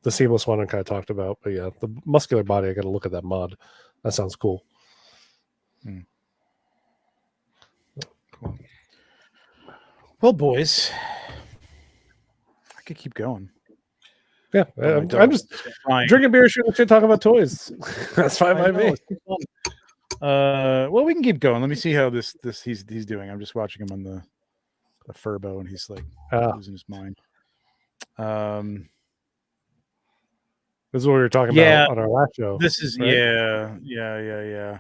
seamless one I kind of talked about, but yeah, the muscular body, I got to look at that mod. That sounds cool.
Cool. Well, boys, I could keep going.
Yeah, I'm just drinking beer, shooting shit, talking about toys. That's fine by me.
Well, we can keep going. Let me see how this he's doing. I'm just watching him on the Furbo, and he's like losing his mind.
This is what we were talking about on our last show.
This is
right?
yeah.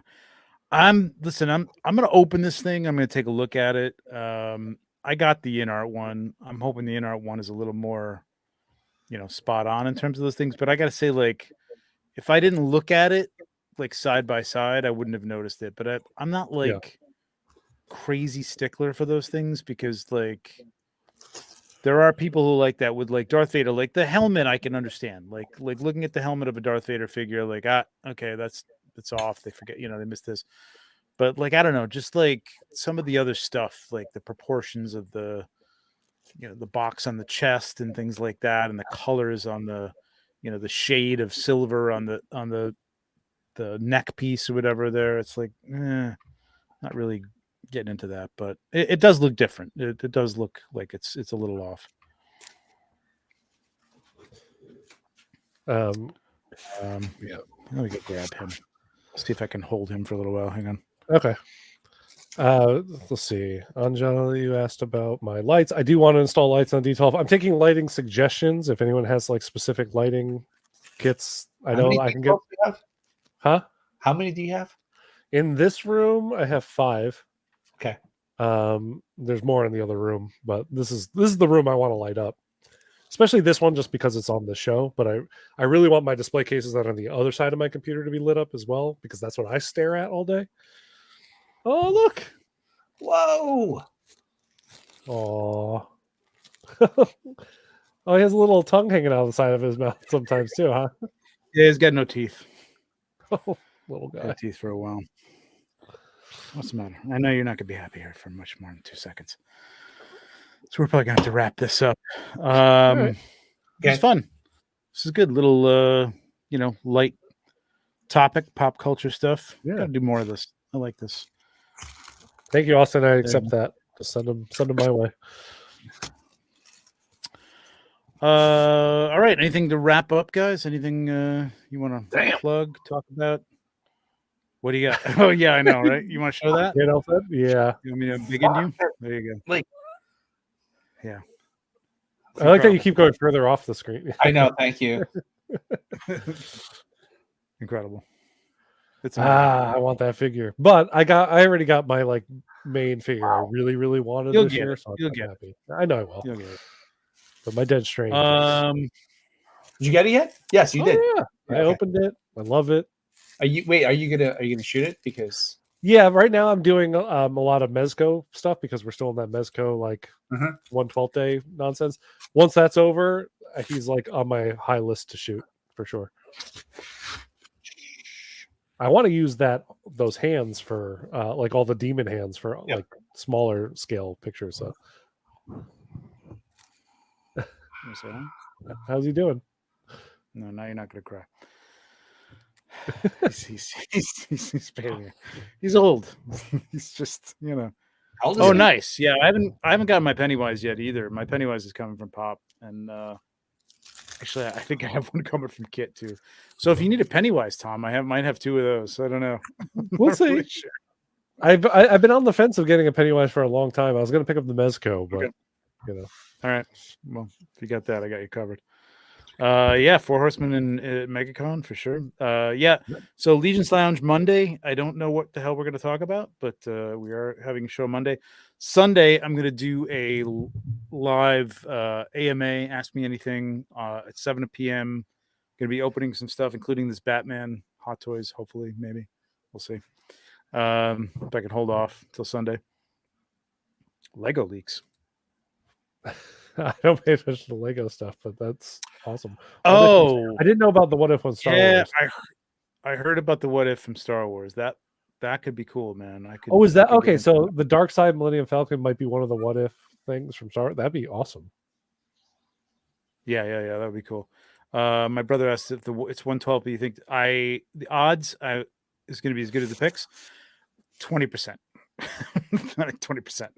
I'm gonna open this thing. I'm gonna take a look at it. I got the in-art one. I'm hoping the in-art one is a little more, spot on in terms of those things. But I gotta say, like, if I didn't look at it like side by side, I wouldn't have noticed it. But I'm not like crazy stickler for those things, because like there are people who like that with like Darth Vader, like the helmet. I can understand, like looking at the helmet of a Darth Vader figure, like okay, that's off. They forget, they missed this. But like, I don't know, just like some of the other stuff, like the proportions of the, the box on the chest and things like that, and the colors on the, the shade of silver on the neck piece or whatever there. It's like, I Not really getting into that, but it does look different. It does look like it's a little off.
Yeah.
Let me go grab him. See if I can hold him for a little while. Hang on.
Okay. Let's see. Angela, you asked about my lights. I do want to install lights on D12. I'm taking lighting suggestions. If anyone has like specific lighting kits, I know I can get. Huh?
How many do you have?
In this room, I have 5.
Okay.
There's more in the other room, but this is the room I want to light up. Especially this one, just because it's on the show. But I really want my display cases that are on the other side of my computer to be lit up as well, because that's what I stare at all day. Oh, look.
Whoa.
Oh. Oh, he has a little tongue hanging out of the side of his mouth sometimes too, huh?
Yeah, he's got no teeth.
Oh, little
No
guy.
teeth for a while. What's the matter? I know you're not going to be happy here for much more than 2 seconds. So we're probably going to have to wrap this up.
Right.
It's fun. This is good. Little, light topic, pop culture stuff.
Yeah.
Got to do more of this. I like this.
Thank you, Austin. I accept that. Just send them my way.
All right. Anything to wrap up, guys? Anything you want to plug, talk about? What do you got? Oh, yeah, I know, right? You want to show that?
You know, yeah.
You want me to begin you? There you go.
Like,
yeah.
I like that you keep going further off the screen.
I know. Thank you.
Incredible. It's
I want that figure, but I already got my like main figure. I really, really wanted
You'll
this
get
year,
it.
so
You'll
I'm
get
happy. I know I will.
You'll get it.
But my Dead Strange.
Did you get it yet? Yes, you did.
Yeah. I opened it. I love it.
Are you gonna shoot it? Because
Yeah, right now I'm doing a lot of Mezco stuff because we're still in that Mezco like 1/12 day nonsense. Once that's over, he's like on my high list to shoot for sure. I want to use those hands for like all the demon hands for like smaller scale pictures. So, how's he doing?
No, now you're not gonna cry. He's paying. He's old. He's just,
how old is
Oh,
he?
nice. Yeah, I haven't gotten my Pennywise yet either. My Pennywise is coming from Pop, and actually, I think I have one coming from Kit too. So if you need a Pennywise, Tom, might have 2 of those. I don't know.
We'll see.
Really sure.
I've been on the fence of getting a Pennywise for a long time. I was going to pick up the Mezco, but
All right. Well, if you got that, I got you covered. Yeah, 4 Horsemen and MegaCon for sure. Yeah. So Legion's Lounge Monday. I don't know what the hell we're going to talk about, but we are having a show Monday. Sunday, I'm going to do a live AMA, Ask Me Anything at 7 p.m. Going to be opening some stuff, including this Batman Hot Toys. Hopefully, maybe we'll see. If I can hold off till Sunday. Lego leaks.
I don't pay attention to Lego stuff, but that's awesome.
Oh,
I didn't know about the What If on Star Wars.
I heard about the What If from Star Wars. That could be cool, man.
Is that okay? So the Dark Side Millennium Falcon might be one of the What If things from Star Wars. That'd be awesome.
Yeah, that would be cool. My brother asked if it's 112. But you think the odds is going to be as good as the picks? 20%. 20%.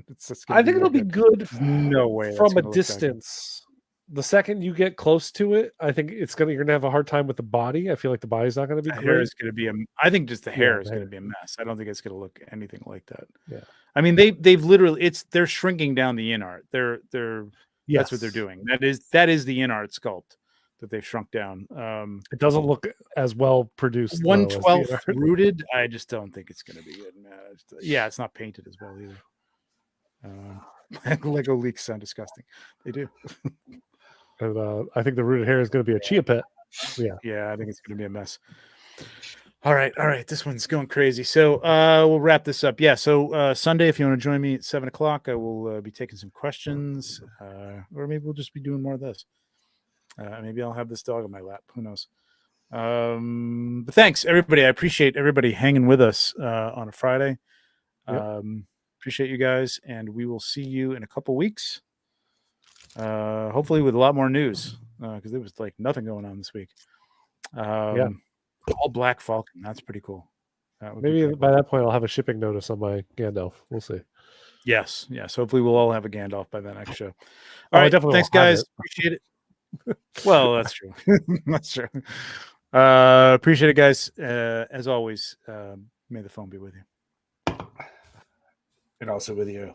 I think it'll be good.
There's no way
from a distance. The second you get close to it, I think you're gonna have a hard time with the body. I feel like the body's not gonna be
the
great.
hair is gonna be I think just the hair is gonna be a mess. I don't think it's gonna look anything like that.
Yeah.
I mean they've literally they're shrinking down the in art. That's what they're doing. That is the in art sculpt that they've shrunk down.
It doesn't look as well produced.
1/12 rooted. I just don't think it's going to be good. Yeah, it's not painted as well either. Lego leaks sound disgusting. They do.
And I think the rooted hair is going to be a chia pet.
Yeah, I think it's going to be a mess. All right. This one's going crazy. So we'll wrap this up. Yeah. So Sunday, if you want to join me at 7:00, I will be taking some questions, or maybe we'll just be doing more of this. Maybe I'll have this dog on my lap. Who knows? But thanks, everybody. I appreciate everybody hanging with us on a Friday. Appreciate you guys, and we will see you in a couple weeks. Hopefully with a lot more news, because there was like nothing going on this week. All Black Falcon. That's pretty cool. That would be
Maybe
pretty
by
cool.
that point I'll have a shipping notice on my Gandalf. We'll see.
Yes. Hopefully we'll all have a Gandalf by the next show.
Oh,
All
I
right.
definitely
Thanks,
will have
guys.
it.
Appreciate it. Well, that's true. That's true. Appreciate it, guys. As always, may the phone be with you.
And also with you.